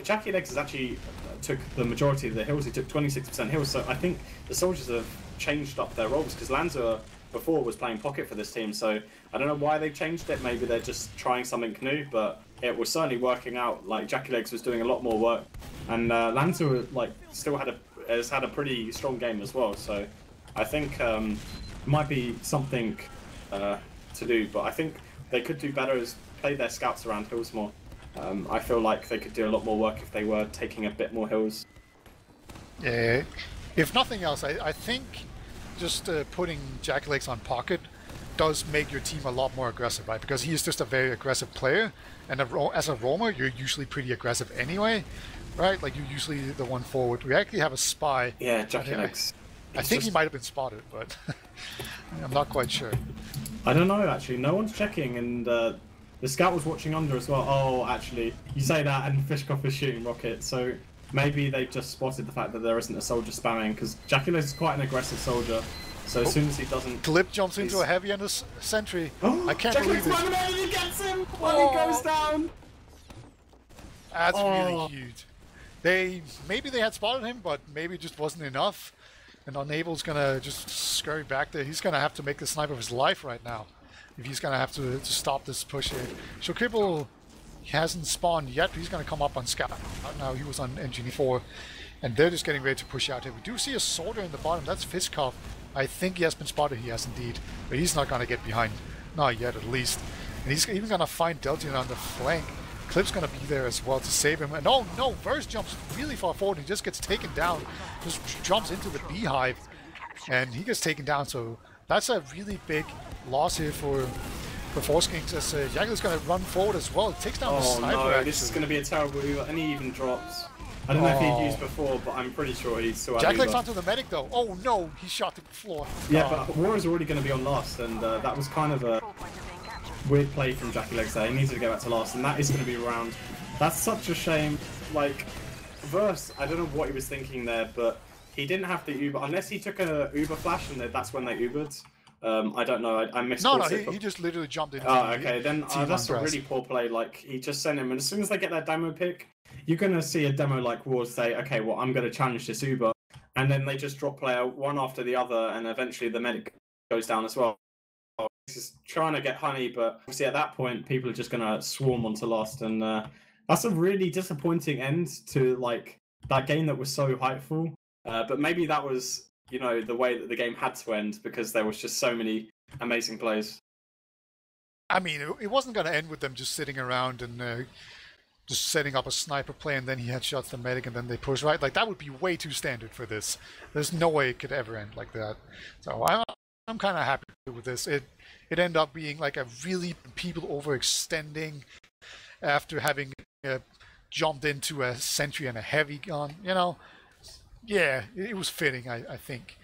Jackie Legs has actually took the majority of the hills. He took 26% hills, so I think the soldiers have changed up their roles because Lanza before was playing pocket for this team, so I don't know why they've changed it. Maybe they're just trying something new, but it was certainly working out. Like Jackie Legs was doing a lot more work, and Lanza like still has had a pretty strong game as well. So I think it might be something to do, but I think they could do better is play their scouts around hills more. I feel like they could do a lot more work if they were taking a bit more hills. Yeah, if nothing else, I think just putting Jackie Legs on pocket does make your team a lot more aggressive, right? Because he is just a very aggressive player, and as a roamer, you're usually pretty aggressive anyway, right? Like you're usually the one forward. We actually have a spy. Yeah, Jackie Legs. I think he might have been spotted, but I'm not quite sure. I don't know actually. No one's checking, and the scout was watching under as well. Oh, actually, you say that, and Fishkoff is shooting rockets. So maybe they've just spotted the fact that there isn't a soldier spamming, because Jackie is quite an aggressive soldier. So as soon as he doesn't... Clip jumps into a heavy and a sentry. I can't believe it. And he gets him when he goes down. That's really huge. Maybe they had spotted him, but maybe it just wasn't enough. And Unable's gonna just scurry back there. He's gonna have to make the snipe of his life right now, if he's gonna have to stop this push here. Shokibble hasn't spawned yet, but he's gonna come up on scout. Now he was on Engineer 4, and they're just getting ready to push out here. We do see a soldier in the bottom. That's Fiskov. I think he has been spotted. He has indeed, but he's not gonna get behind, not yet at least. And he's even gonna find Deltian on the flank. Clip's gonna be there as well to save him. And oh no, Verse jumps really far forward and he just gets taken down. Just jumps into the beehive and he gets taken down. So that's a really big loss here for Foreskings, as Jagler's gonna run forward as well. It takes down the sniper. Oh no, actually. This is gonna be a terrible Uber, and he even drops. I don't know if he'd used before, but I'm pretty sure he's still at Jagler's onto the medic though. Oh no, he shot to the floor. Yeah, but War is already going to be on last, and that was kind of a weird play from Jackie Legs there. He needed to go back to last, and that is going to be around. That's such a shame. Like, Verse, I don't know what he was thinking there, but he didn't have to Uber, unless he took a Uber flash, and that's when they Ubered. I don't know, I missed it. No, he just literally jumped in. Oh, okay, then that's a really poor play. Like, he just sent him, and as soon as they get that demo pick, you're going to see a demo like Wars say, okay, well, I'm going to challenge this Uber. And then they just drop player one after the other, and eventually the medic goes down as well. He's just trying to get honey, but obviously at that point, people are just going to swarm onto last. And that's a really disappointing end to, like, that game that was so hypeful. But maybe that was, you know, the way that the game had to end, because there was just so many amazing plays. I mean, it wasn't going to end with them just sitting around and just setting up a sniper play, and then he headshots the medic, and then they push, right? Like, that would be way too standard for this. There's no way it could ever end like that. So I'm kind of happy with this. It ended up being like a really people overextending after having jumped into a sentry and a heavy gun. You know, yeah, it was fitting, I think.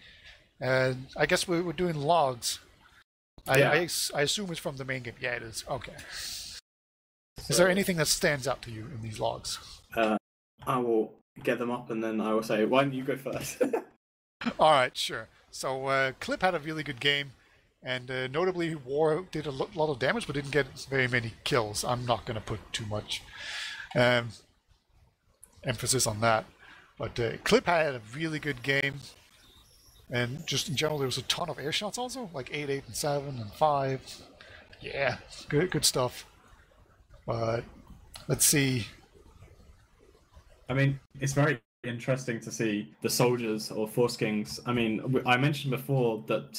And I guess we're doing logs. Yeah. I assume it's from the main game. Yeah, it is. Okay. Is there anything that stands out to you in these logs? I will get them up, and then I will say, why don't you go first? All right, sure. So Clip had a really good game, and notably War did a lot of damage, but didn't get very many kills. I'm not going to put too much emphasis on that. But Clip had a really good game, and just in general, there was a ton of air shots also, like 8, 8, and 7, and 5. Yeah, good stuff. But let's see. I mean, it's very interesting to see the soldiers or Foreskings. I mean, I mentioned before that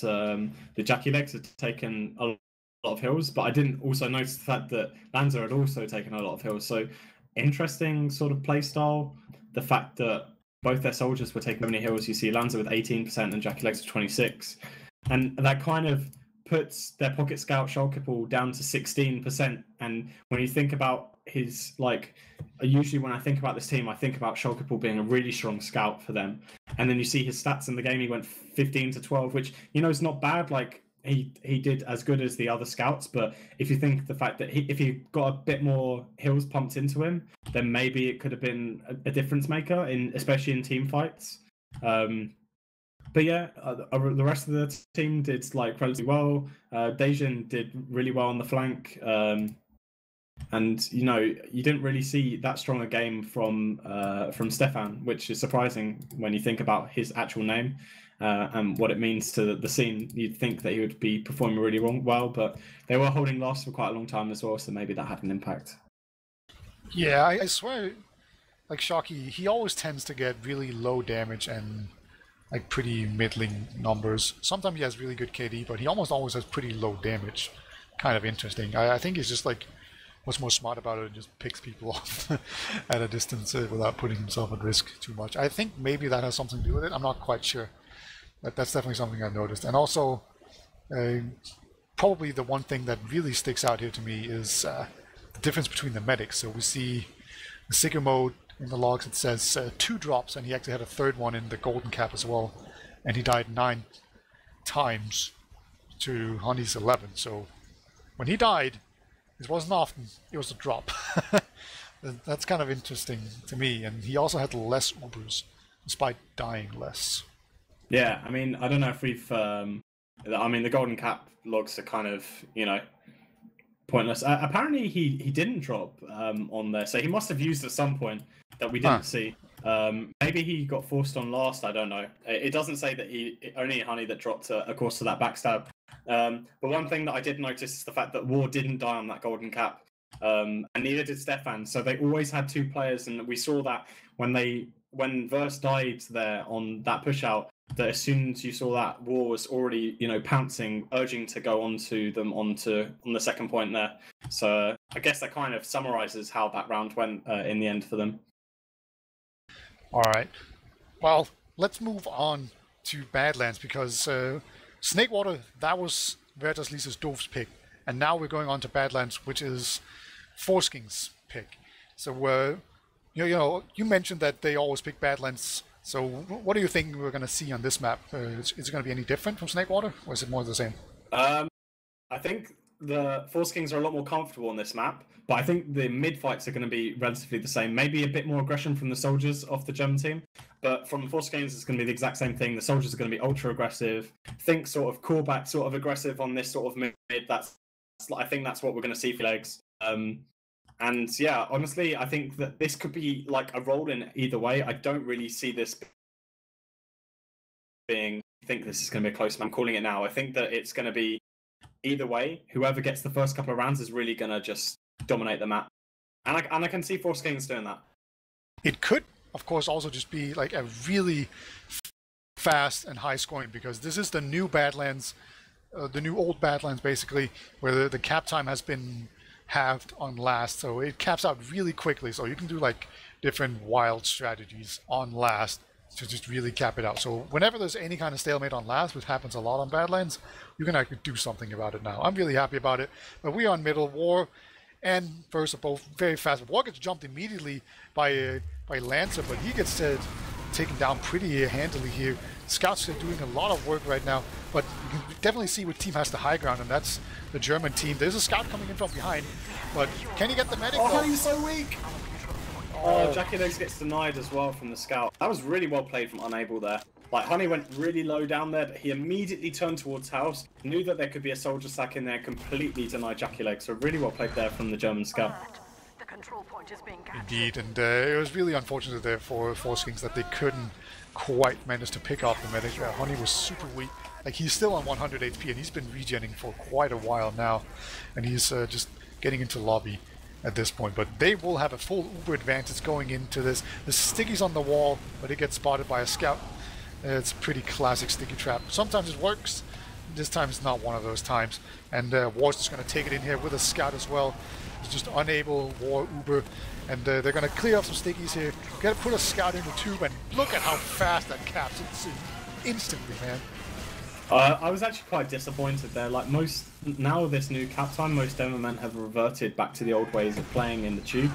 the Jackie Legs had taken a lot of hills, but I didn't also notice the fact that Lanza had also taken a lot of hills. So interesting sort of play style. The fact that both their soldiers were taking many hills. You see Lanza with 18% and Jackie Legs with 26%. And that kind of puts their pocket scout Shulkipple down to 16%. And when you think about his, like, usually when I think about this team, I think about Shulkipple being a really strong scout for them. And then you see his stats in the game, he went 15 to 12, which, you know, is not bad. Like, he did as good as the other scouts, but if you think the fact that if he got a bit more hills pumped into him, then maybe it could have been a difference maker, especially in team fights. But yeah, the rest of the team did like relatively well. Dejin did really well on the flank, and you know, you didn't really see that strong a game from Stefan, which is surprising when you think about his actual name and what it means to the scene. You'd think that he would be performing really well, but they were holding last for quite a long time as well, so maybe that had an impact. Yeah, I swear, like Shocky, he always tends to get really low damage and like pretty middling numbers. Sometimes he has really good KD, but he almost always has pretty low damage. Kind of interesting. I think he's just like was more smart about it and just picks people off at a distance without putting himself at risk too much. I think maybe that has something to do with it. I'm not quite sure. But that's definitely something I noticed. And also, probably the one thing that really sticks out here to me is the difference between the medics. So we see the Sigurd mode in the logs, it says 2 drops, and he actually had a third one in the golden cap as well, and he died 9 times to Honey's 11. So when he died, it wasn't often, it was a drop. That's kind of interesting to me. And he also had less Ubers, despite dying less. Yeah, I mean, I don't know if we've. I mean, the golden cap logs are kind of, pointless. Apparently, he didn't drop on there, so he must have used at some point that we didn't see. Maybe he got forced on last. I don't know. It doesn't say that only Honey that dropped, of course, to that backstab. But one thing that I did notice is the fact that War didn't die on that golden cap, and neither did Stefan. So they always had two players, and we saw that when Verse died there on that push out. That as soon as you saw that, War was already, pouncing, urging to go onto them on the second point there. So I guess that kind of summarizes how that round went in the end for them. All right. Well, let's move on to Badlands because Snakewater, that was Veritas Lisa's Doof's pick. And now we're going on to Badlands, which is Foreskings' pick. So, you mentioned that they always pick Badlands. So what do you think we're going to see on this map? Is it going to be any different from Snakewater, or is it more the same? I think the Foreskings are a lot more comfortable on this map, but I think the mid-fights are going to be relatively the same. Maybe a bit more aggression from the soldiers off the German team, but from Foreskings it's going to be the exact same thing. The soldiers are going to be ultra-aggressive. Think sort of callback, sort of aggressive on this sort of mid. I think that's what we're going to see for legs. And yeah, honestly, I think that this could be like a roll in either way. I don't really see this being. I think this is going to be a close. I'm calling it now. I think that it's going to be either way. Whoever gets the first couple of rounds is really going to just dominate the map, and I can see Foreskings doing that. It could, of course, also just be like a really fast and high scoring because this is the new Badlands, the new old Badlands basically, where the cap time has been halved on last, so it caps out really quickly. So you can do like different wild strategies on last to just really cap it out. So whenever there's any kind of stalemate on last, which happens a lot on Badlands, you can actually do something about it now. I'm really happy about it. But we are on middle. War and Verse are both very fast. War gets jumped immediately by Lancer, but he gets taken down pretty handily here. Scouts are doing a lot of work right now, but you can definitely see what team has the high ground, and that's the German team. There's a scout coming in from behind, but can he get the medic? Oh, he's so weak! Oh, Jackie Legs gets denied as well from the scout. That was really well played from Unable there. Like, Honey went really low down there, but he immediately turned towards house, knew that there could be a soldier sack in there, completely denied Jackie Legs. So really well played there from the German scout. Indeed, and it was really unfortunate there for Foreskings that they couldn't quite manage to pick off the medic. Honey was super weak. Like, he's still on 100 HP, and he's been regenning for quite a while now, and he's just getting into lobby at this point. But they will have a full Uber advantage going into this. The sticky's on the wall, but it gets spotted by a scout. It's a pretty classic sticky trap. Sometimes it works. This time it's not one of those times. And War's just going to take it in here with a scout as well. He's just Unable, War, Uber, and they're going to clear off some stickies here. Got to put a scout in the tube, and look at how fast that caps. It's instantly, man. I was actually quite disappointed there. Like, now with this new cap time, most demo men have reverted back to the old ways of playing in the tube,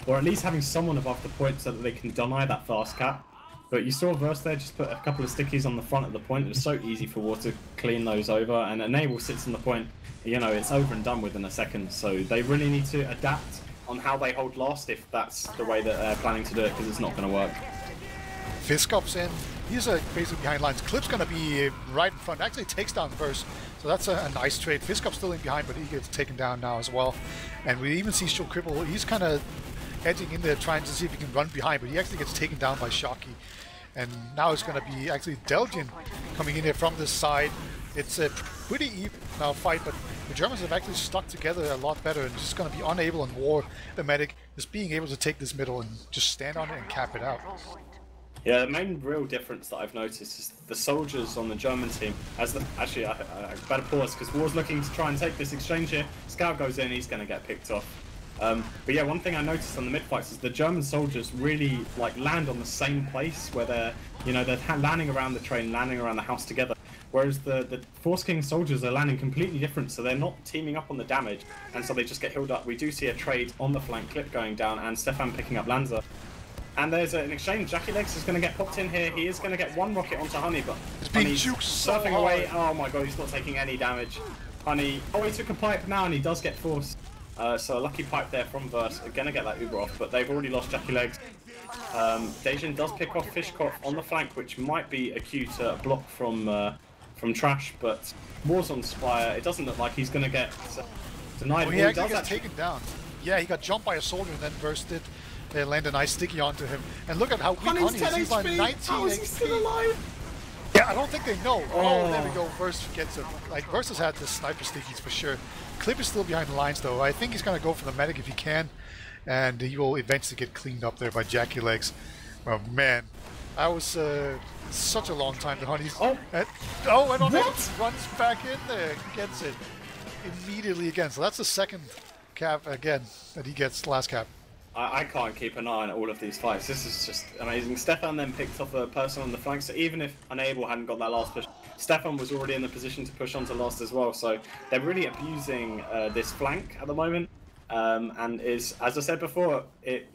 or at least having someone above the point so that they can deny that fast cap. But you saw Verse there just put a couple of stickies on the front of the point. It was so easy for War to clean those over, and Enable sits on the point. It's over and done within a second. So they really need to adapt on how they hold last if that's the way that they're planning to do it, because it's not going to work. Fiskop's in. He's basically behind lines. Clip's going to be right in front. Actually takes down Verse. So that's a nice trade. Fiskop's still in behind, but he gets taken down now as well. And we even see Show Cripple. He's kind of edging in there trying to see if he can run behind, but he actually gets taken down by Shocky. And now it's going to be actually Delgin coming in here from this side. It's a pretty even now fight, but the Germans have actually stuck together a lot better, and just going to be Unable and War, the medic, just being able to take this middle and just stand on it and cap it out. Yeah, the main real difference that I've noticed is the soldiers on the German team. Actually, I better pause because War's looking to try and take this exchange here. Scout goes in, he's going to get picked off. But yeah, one thing I noticed on the mid fights is the German soldiers really land on the same place where they're landing around the train, landing around the house together. Whereas the Foreskings soldiers are landing completely different, so they're not teaming up on the damage, and so they just get healed up. We do see a trade on the flank, Clip going down, and Stefan picking up Lanza. And there's an exchange. Jackie Legs is going to get popped in here. He is going to get one rocket onto Honey, but Honey's surfing away. Oh my god, he's not taking any damage. Honey, he took a pipe now, and he does get forced. So a lucky pipe there from Verse. Gonna get that Uber off, but they've already lost Jackie Legs. Dejin does pick off Fishkoff on the flank, which might be a cue to block from Trash, but War's on Spire. It doesn't look like he's gonna get denied. Oh, he actually gets taken down. Yeah, he got jumped by a soldier and then Verse did land a nice sticky onto him. And look at how weak Honey is. He's on 19 How is he still alive? Yeah, I don't think they know. Oh, there we go. Verse gets him. Like, Verse has had the sniper stickies for sure. Clip is still behind the lines, though. I think he's going to go for the medic if he can. And he will eventually get cleaned up there by Jackie Legs. Well, man, that was such a long time to Honey's. And on it, runs back in there. Gets it immediately again. So that's the second cap again that he gets last cap. I can't keep an eye on all of these fights. This is just amazing. Stefan then picked off a person on the flank, so even if Unable hadn't got that last push, Stefan was already in the position to push onto last as well. So they're really abusing this flank at the moment. And is, as I said before, it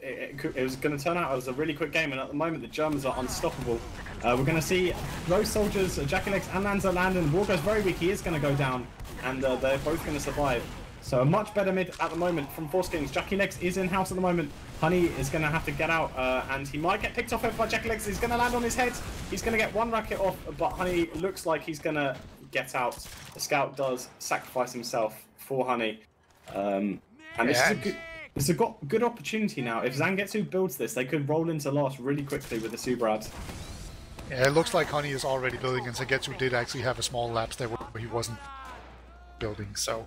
was going to turn out as a really quick game, and at the moment the Germans are unstoppable. We're going to see those soldiers, Jackie Legs and Lanza land, and War goes very weak. He is going to go down, and they're both going to survive. So a much better mid at the moment from Foreskings. Jackie Legs is in house at the moment. Honey is going to have to get out, and he might get picked off by Jackie Legs. He's going to land on his head. He's going to get one racket off, but Honey looks like he's going to get out. The scout does sacrifice himself for Honey. And this is a good opportunity now. If Zangetsu builds this, they could roll into last really quickly with the Subrad. Yeah, it looks like Honey is already building, and Zangetsu did actually have a small lapse there where he wasn't building. So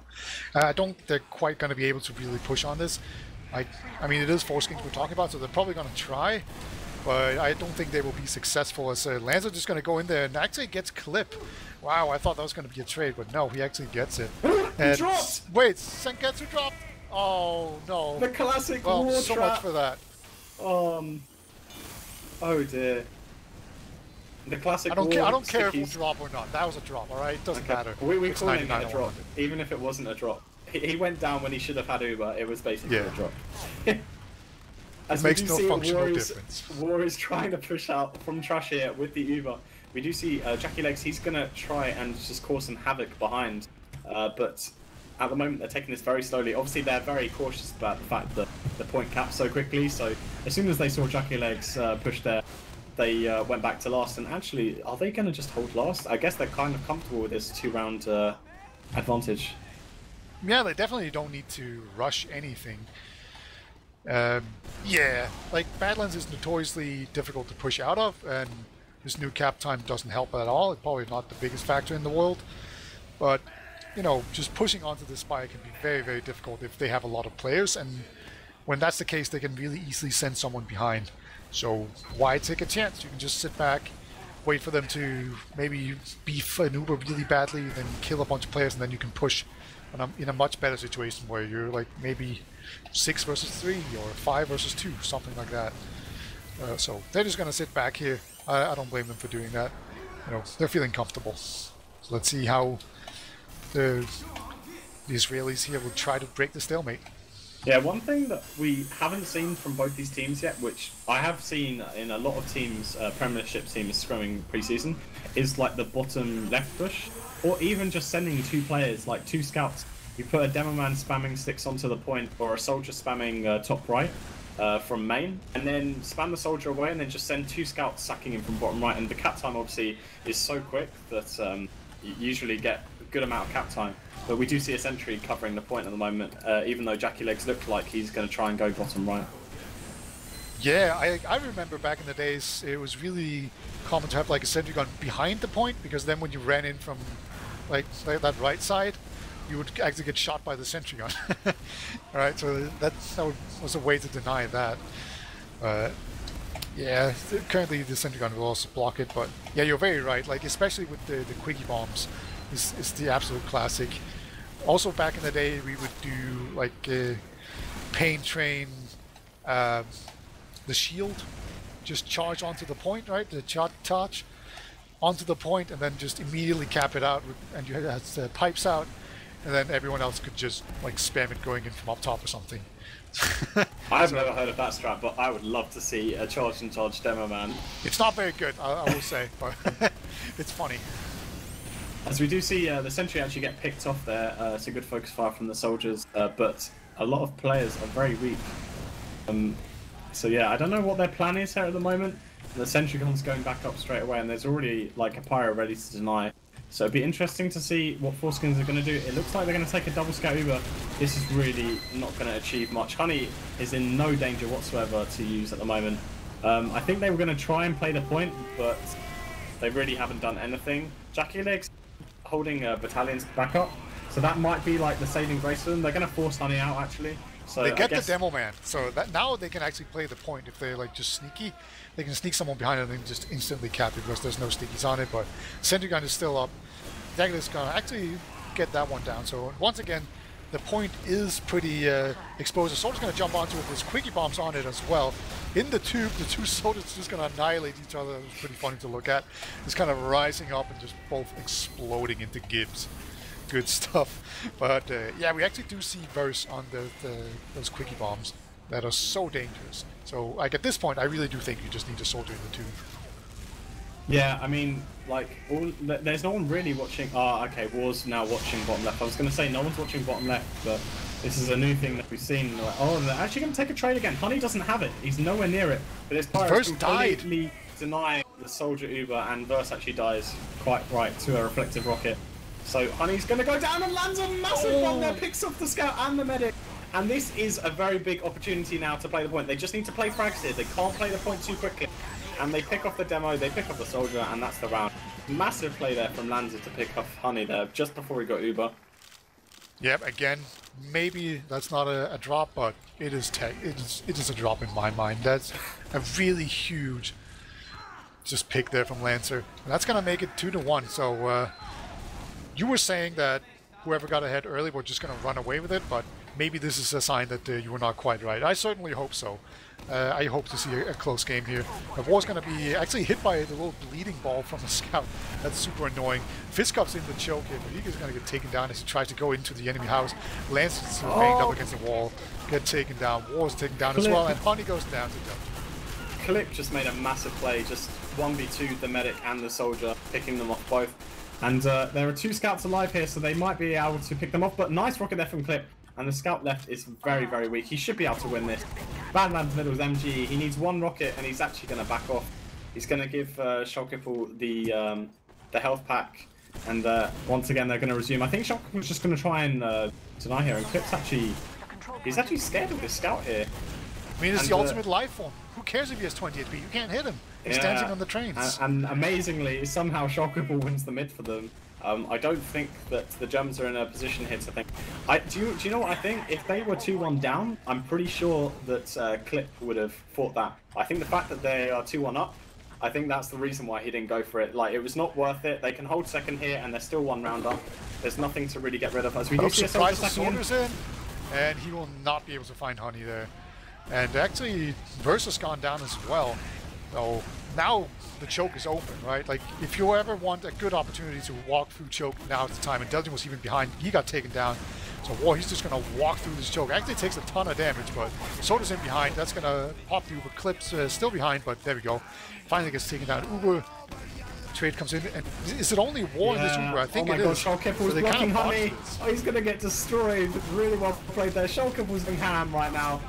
I don't think they're quite going to be able to really push on this. I mean, it is Foreskings we're talking about, so they're probably going to try, but I don't think they will be successful, as Lanza just going to go in there and actually gets clip. Wow, I thought that was going to be a trade, but no, he actually gets it. And dropped! Wait, Zangetsu dropped? Oh, no. The classic war so trap. Much for that. Oh dear. The classic I don't care if it's a drop or not. That was a drop, alright? It doesn't matter. We call it a drop, even if it wasn't a drop. He went down when he should have had Uber. It was basically a drop. As it makes no functional difference. War is trying to push out from Trash here with the Uber. We do see Jackie Legs. He's going to try and just cause some havoc behind. But at the moment, they're taking this very slowly. Obviously, they're very cautious about the fact that the point caps so quickly. So as soon as they saw Jackie Legs push there, they went back to last. And actually, are they going to just hold last? I guess they're kind of comfortable with this 2-round advantage. Yeah, they definitely don't need to rush anything. Yeah, like Badlands is notoriously difficult to push out of, and this new cap time doesn't help at all. It's probably not the biggest factor in the world, but you know, just pushing onto the spire can be very, very difficult if they have a lot of players, and when that's the case, they can really easily send someone behind. So why take a chance? You can just sit back, wait for them to maybe beef an Uber really badly, then kill a bunch of players, and then you can push in a much better situation where you're like maybe 6 versus 3 or 5 versus 2, something like that. So they're just going to sit back here. I don't blame them for doing that. You know, they're feeling comfortable. So let's see how the Israelis here will try to break the stalemate. Yeah, one thing that we haven't seen from both these teams yet, which I have seen in a lot of teams, Premiership teams scrumming pre-season, is like the bottom left push, or even just sending 2 players, like 2 scouts. You put a demo man spamming sticks onto the point, or a soldier spamming top right from main, and then spam the soldier away, and then just send 2 scouts sacking him from bottom right. And the cap time obviously is so quick that you usually get a good amount of cap time. But we do see a sentry covering the point at the moment, even though Jackie Legs looked like he's going to try and go bottom right. Yeah, I remember back in the days, it was really common to have like a sentry gun behind the point, because then when you ran in from like that right side, you would actually get shot by the sentry gun. Alright, so that was a way to deny that. Yeah, currently the sentry gun will also block it, but yeah, you're very right, like especially with the quickie bombs, is the absolute classic. Also back in the day, we would do like pain train the shield, just charge onto the point, right? The charge onto the point, and then just immediately cap it out, and you had the pipes out, and then everyone else could just like spam it going in from up top or something. I've never heard of that strat, but I would love to see a charge and charge demo man. It's not very good, I will say, but it's funny. As we do see the sentry actually get picked off there, it's a good focus fire from the soldiers, but a lot of players are very weak. So yeah, I don't know what their plan is here at the moment. The Sentrygon's going back up straight away, and there's already like a pyro ready to deny. So it'd be interesting to see what Foreskings are going to do. It looks like they're going to take a double scout Uber. This is really not going to achieve much. Honey is in no danger whatsoever to use at the moment. I think they were going to try and play the point, but they really haven't done anything. Jackie Legs holding battalions back up, so that might be like the saving grace for them. They're going to force Honey out actually. So they get the demo man, so that now they can actually play the point. If they're like just sneaky, they can sneak someone behind it and just instantly cap it because there's no stickies on it. But Sentry Gun is still up. Daggler's gonna actually get that one down. So once again, the point is pretty exposed. The soldier's gonna jump onto it. There's quickie bombs on it as well. In the tube, the two soldiers just gonna annihilate each other. It was pretty funny to look at. It's kind of rising up and just both exploding into gibs. Good stuff. But yeah, we actually do see verse on those quickie bombs that are so dangerous. So like at this point, I really do think you just need a soldier in the tube. Yeah, I mean, like, there's no one really watching. Oh, okay, War's now watching bottom left. I was going to say no one's watching bottom left, but this is a new thing that we've seen. Like, oh, they're actually going to take a trade again. Honey doesn't have it. He's nowhere near it. But his pirates completely deny the soldier Uber, and Verse actually dies quite right to a reflective rocket. So Honey's going to go down and lands a massive bomb there, picks off the scout and the medic. And this is a very big opportunity now to play the point. They just need to play frags here. They can't play the point too quickly. And they pick off the demo, they pick off the soldier, and that's the round. Massive play there from Lanza to pick off Honey there, just before he got Uber. Yep, again, maybe that's not a drop, but it is a drop in my mind. That's a really huge just pick there from Lancer. And that's going to make it 2-1. So you were saying that whoever got ahead early were just going to run away with it, but maybe this is a sign that you were not quite right. I certainly hope so. I hope to see a close game here. War's going to be actually hit by the little bleeding ball from the scout. That's super annoying. Fiskup's in the choke here, but he's going to get taken down as he tries to go into the enemy house. Lance is banged up against the wall, get taken down. War's taken down as well, and Honey goes down to Dutch. Clip just made a massive play, just 1v2 the medic and the soldier, picking them off both. And there are two scouts alive here, so they might be able to pick them off, but nice rocket there from Clip. And the scout left is very, very weak. He should be able to win this. Badlands Middle's MG. He needs one rocket, and he's actually going to back off. He's going to give Shulkipple the health pack, and once again they're going to resume. I think Shulkipple's just going to try and deny here, and Clip's he's actually scared of this scout here. I mean, it's the ultimate life form. Who cares if he has 20 HP? You can't hit him. He's dancing on the trains. And amazingly, somehow Shulkipple wins the mid for them. I don't think that the Gems are in a position here to think. Do you know what I think? If they were 2-1 down, I'm pretty sure that Clip would have fought that. I think the fact that they are 2-1 up, I think that's the reason why he didn't go for it. Like, it was not worth it. They can hold second here, and they're still one round up. There's nothing to really get rid of. As we do see a soldiers in, and he will not be able to find Honey there. And actually, Versus gone down as well. So now the choke is open, right? Like, if you ever want a good opportunity to walk through choke, now is the time. And Delton was even behind. He got taken down. So War, he's just going to walk through this choke. Actually, it takes a ton of damage, but Soda's in behind. That's going to pop the Uber. Clips still behind, but there we go. Finally gets taken down. Uber trade comes in. And is it only War in this Uber? I think it is. Shulkipple's blocking Honey. Oh, he's going to get destroyed. Really well played there. Shulkipple's in ham right now.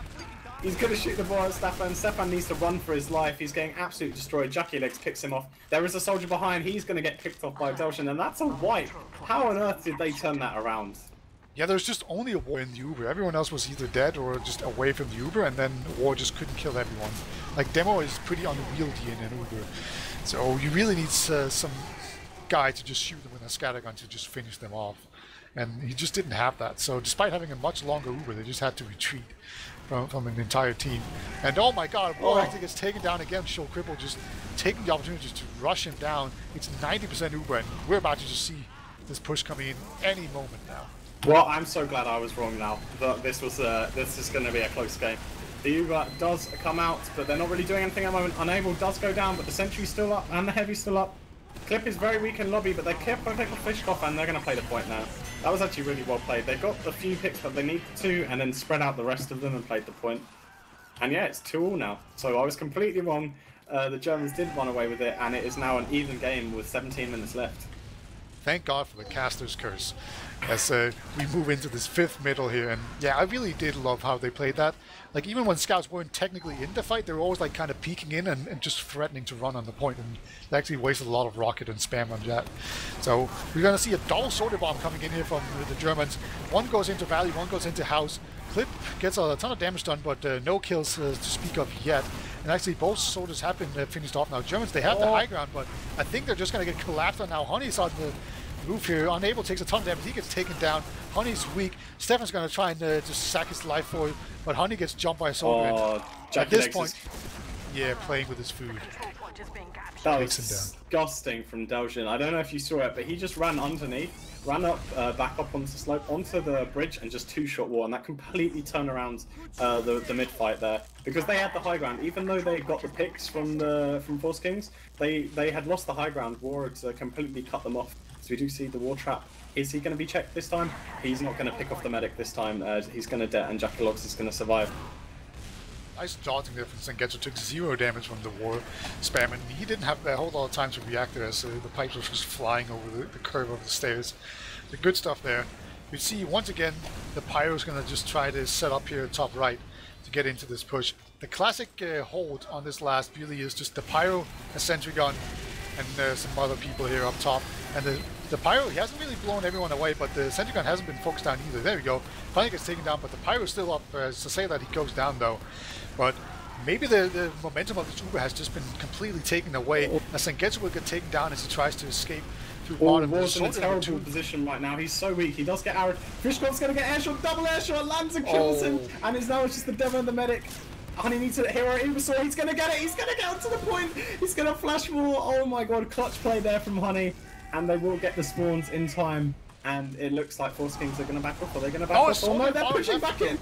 He's going to shoot the ball at Stefan. Stefan needs to run for his life. He's getting absolutely destroyed. Jackie Legs picks him off. There is a soldier behind. He's going to get picked off by Delshin, and that's a wipe. How on earth did they turn that around? Yeah, there's just only a War in the Uber. Everyone else was either dead or just away from the Uber, and then War just couldn't kill everyone. Like, Demo is pretty unwieldy in an Uber. So you really need some guy to just shoot them with a scattergun to just finish them off. And he just didn't have that. So despite having a much longer Uber, they just had to retreat from an entire team. And oh my god, War actually gets taken down again. Shulkipple just taking the opportunity just to rush him down. It's 90% Uber, and we're about to just see this push coming in any moment now. Well, I'm so glad I was wrong now. This is going to be a close game. The Uber does come out, but they're not really doing anything at the moment. Unable does go down, but the Sentry's still up, and the Heavy's still up. Clip is very weak in lobby, but they kept on taking the fish off, and they're going to play the point now. That was actually really well played. They got a few picks that they needed to, and then spread out the rest of them and played the point. And yeah, it's 2-2 now. So I was completely wrong. The Germans did run away with it, and it is now an even game with 17 minutes left. Thank God for the caster's curse as we move into this 5th middle here. And yeah, I really did love how they played that. Like, even when scouts weren't technically in the fight, they were always like kind of peeking in and just threatening to run on the point, and they actually wasted a lot of rocket and spam on that. So we're going to see a double soldier bomb coming in here from the Germans. One goes into Valley, one goes into House. Clip gets a ton of damage done, but no kills to speak of yet. And actually, both soldiers have been finished off now. Germans, they have the high ground, but I think they're just going to get collapsed on now. Honey's on the roof here. Unable, takes a ton of damage. He gets taken down. Honey's weak. Stefan's going to try and just sack his life for it, but Honey gets jumped by a soldier. At this point, yeah, playing with his food. That was disgusting from Delgin. I don't know if you saw it, but he just ran underneath, ran up, back up onto the slope, onto the bridge, and just two-shot war, and that completely turned around the mid-fight there. Because they had the high ground, even though they got the picks from Foreskings, they had lost the high ground. War had completely cut them off. So we do see the war trap. Is he going to be checked this time? He's not going to pick off the medic this time. He's going to dead, and Jackie Logs is going to survive. Nice dodging there from Sengetsu, took 0 damage from the war spam, and he didn't have a whole lot of time to react there as the pipes were just flying over the curve of the stairs. The good stuff there. You see, once again, the Pyro's going to just try to set up here top right to get into this push. The classic hold on this last really is just the Pyro, a sentry gun, and some other people here up top. And the Pyro, he hasn't really blown everyone away, but the sentry gun hasn't been focused down either. There we go. Finally gets taken down, but the Pyro's still up. To say that he goes down though. But maybe the momentum of this Uber has just been completely taken away. As Sengetsu will get taken down as he tries to escape through bottom. War's in a terrible position right now. He's so weak. He does get arrowed. Fishkov's going to get airshot, double airshot, lands and kills him. And it's now just the devil and the medic. Honey needs a hero Ibersaur. He's going to get it. He's going to get to the point. He's going to flash more. Oh my god, clutch play there from Honey. And they will get the spawns in time. And it looks like Foreskings are going to back off. Are they going to back off? Oh no, they're pushing back in.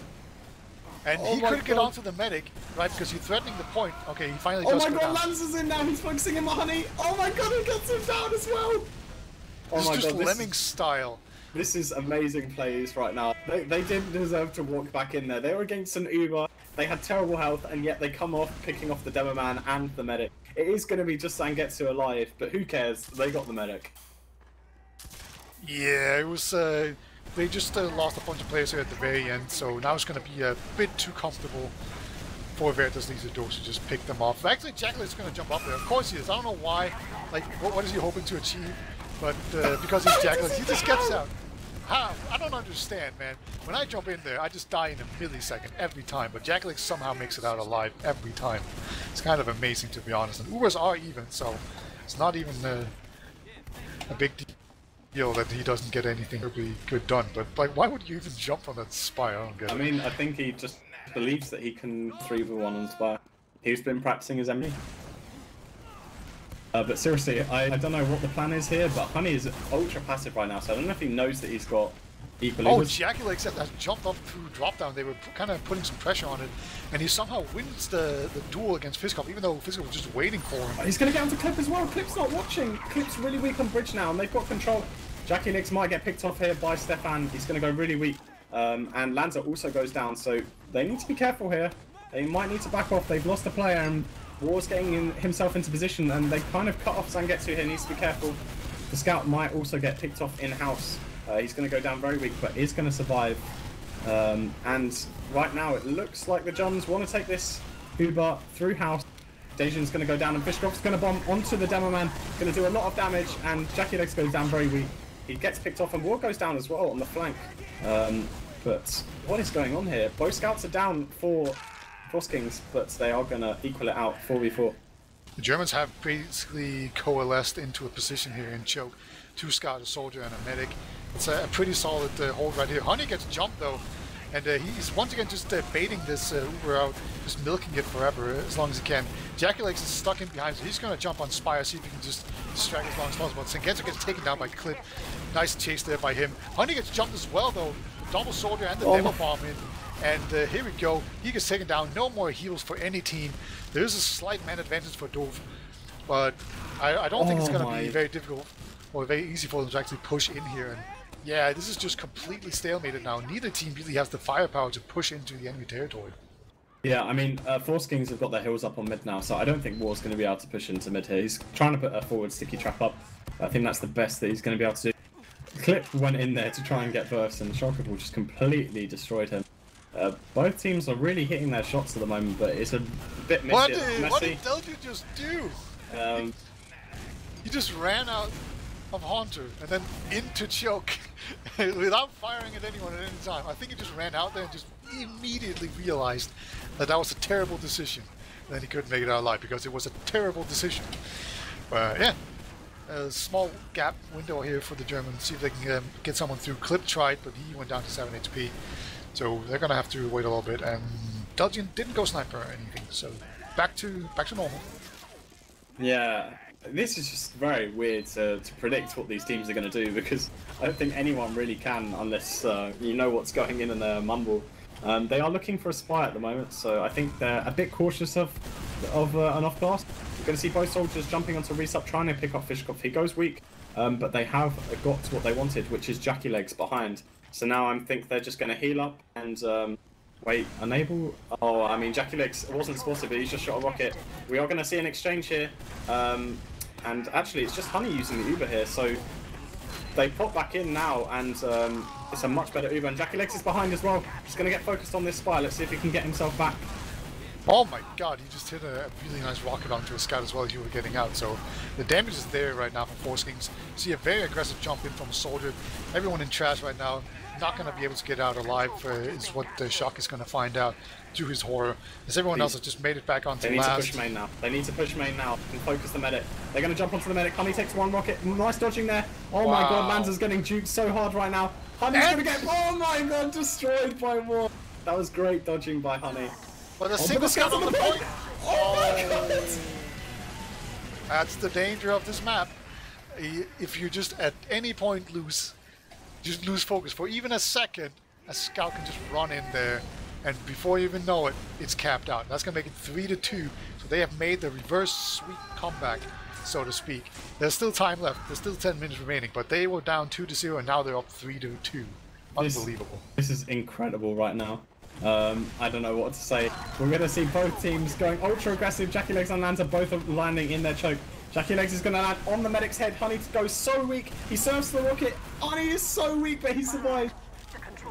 And he couldn't get onto the medic, right, because he's threatening the point. Okay, he finally does go down. Oh my god, down. Lance is in now. He's focusing him on Honey. Oh my god, he gets him down as well. Oh this is just Lemming style. This is amazing plays right now. They didn't deserve to walk back in there. They were against an Uber. They had terrible health, and yet they come off picking off the demo man and the medic. It is going to be just Sangetsu alive, but who cares? They got the medic. Yeah, it was... they just lost a bunch of players here at the very end, so now it's going to be a bit too comfortable for Veritas Liestendorf to just pick them off. Actually, Jacqueline's going to jump up there. Of course he is. I don't know why. Like, what is he hoping to achieve? But because he's Jacqueline, he just gets out. How? I don't understand, man. When I jump in there, I just die in a millisecond every time, but Jacqueline somehow makes it out alive every time. It's kind of amazing, to be honest. And Ubers are even, so it's not even a big deal that he doesn't get anything really good done. But like, why would you even jump on that spire? I don't get it. I mean, I think he just believes that he can 3v1 on spire. He's been practicing his MD. But seriously, I don't know what the plan is here, but Honey is ultra passive right now, so I don't know if he knows that he's got equally... Oh, Jackie has jumped up through drop down. They were kind of putting some pressure on it, and he somehow wins the duel against Fiskov, even though Fiskov was just waiting for him. He's going to get onto Clip as well. Clip's not watching. Clip's really weak on bridge now, and they've got control. Jackie Nix might get picked off here by Stefan. He's going to go really weak. And Lanza also goes down, so they need to be careful here. They might need to back off. They've lost a player, and War's getting himself into position, and they kind of cut off Zangetsu here. Needs to be careful. The scout might also get picked off in-house. He's going to go down very weak, but is going to survive. And right now, it looks like the Johns want to take this Uber through house. Dejin's going to go down, and Fishkov's going to bomb onto the demo man. Going to do a lot of damage, and Jackie Legs goes down very weak. He gets picked off, and War goes down as well on the flank. But what is going on here? Both scouts are down for Foreskings, but they are going to equal it out 4v4. The Germans have basically coalesced into a position here in choke. 2 scout, a soldier, and a medic. It's a pretty solid hold right here. Honey gets jumped though, and he's once again just baiting this Uber out, just milking it forever as long as he can. Jackie Legs is stuck in behind, so he's going to jump on Spire, see if he can just distract as long as possible. Sengetsu gets taken down by Clip. Nice chase there by him. Honey gets jumped as well though. The double soldier and the demo bomb in. And here we go. He gets taken down. No more heals for any team. There is a slight man advantage for Doof, but I don't think it's going to be very difficult or very easy for them to actually push in here. And yeah, this is just completely stalemated now. Neither team really has the firepower to push into the enemy territory. Yeah, I mean, Foreskings have got their heals up on mid now, so I don't think War's going to be able to push into mid here. He's trying to put a forward sticky trap up. I think that's the best that he's going to be able to do. Clip went in there to try and get burst, and Shockable just completely destroyed him. Both teams are really hitting their shots at the moment, but it's a bit messy. What did Delta just do? He just ran out of Haunter and then into Choke without firing at anyone at any time. I think he just ran out there and just immediately realized that that was a terrible decision. Then he couldn't make it out alive because it was a terrible decision. But yeah, a small gap window here for the Germans. See if they can get someone through. Clip tried, but he went down to 7 HP. So they're gonna have to wait a little bit. And Belgian didn't go sniper or anything. So back to normal. Yeah. This is just very weird to predict what these teams are going to do, because I don't think anyone really can unless you know what's going in their mumble. They are looking for a spy at the moment, so I think they're a bit cautious of an off-class. You're going to see both soldiers jumping onto Resup, trying to pick up Fishkopf. He goes weak, but they have got what they wanted, which is Jackie Legs behind. So now I think they're just going to heal up and... wait, enable? Oh, I mean, Jackie Legs wasn't spotted, but he's just shot a rocket. We are going to see an exchange here. And actually, it's just Honey using the Uber here, so they pop back in now, and it's a much better Uber. And Jackie Legs is behind as well. He's going to get focused on this spy. Let's see if he can get himself back. Oh my god, he just hit a really nice rocket onto a scout as well as you were getting out. So the damage is there right now from Foreskings. See a very aggressive jump in from a soldier. Everyone in trash right now, not going to be able to get out alive is what the Shock is going to find out through his horror. As everyone else has just made it back onto last. They need to push main now. They need to push main now and focus the medic. They're going to jump onto the medic. Honey takes one rocket. Nice dodging there. Oh my god, Lanza's getting juked so hard right now. Honey's going to get, oh my god, destroyed by more. That was great dodging by Honey. But a single scout on the point. Oh my god. That's the danger of this map. If you just at any point lose focus for even a second, a scout can just run in there, and before you even know it, it's capped out. That's gonna make it 3-2. So they have made the reverse sweep comeback, so to speak. There's still time left. There's still 10 minutes remaining, but they were down 2-0, and now they're up 3-2. Unbelievable. This is incredible right now. I don't know what to say. We're going to see both teams going ultra aggressive. Jackie Legs and Lanza both are landing in their choke. Jackie Legs is going to land on the medic's head. Honey goes so weak. He surfs the rocket. Honey is so weak, but he survived.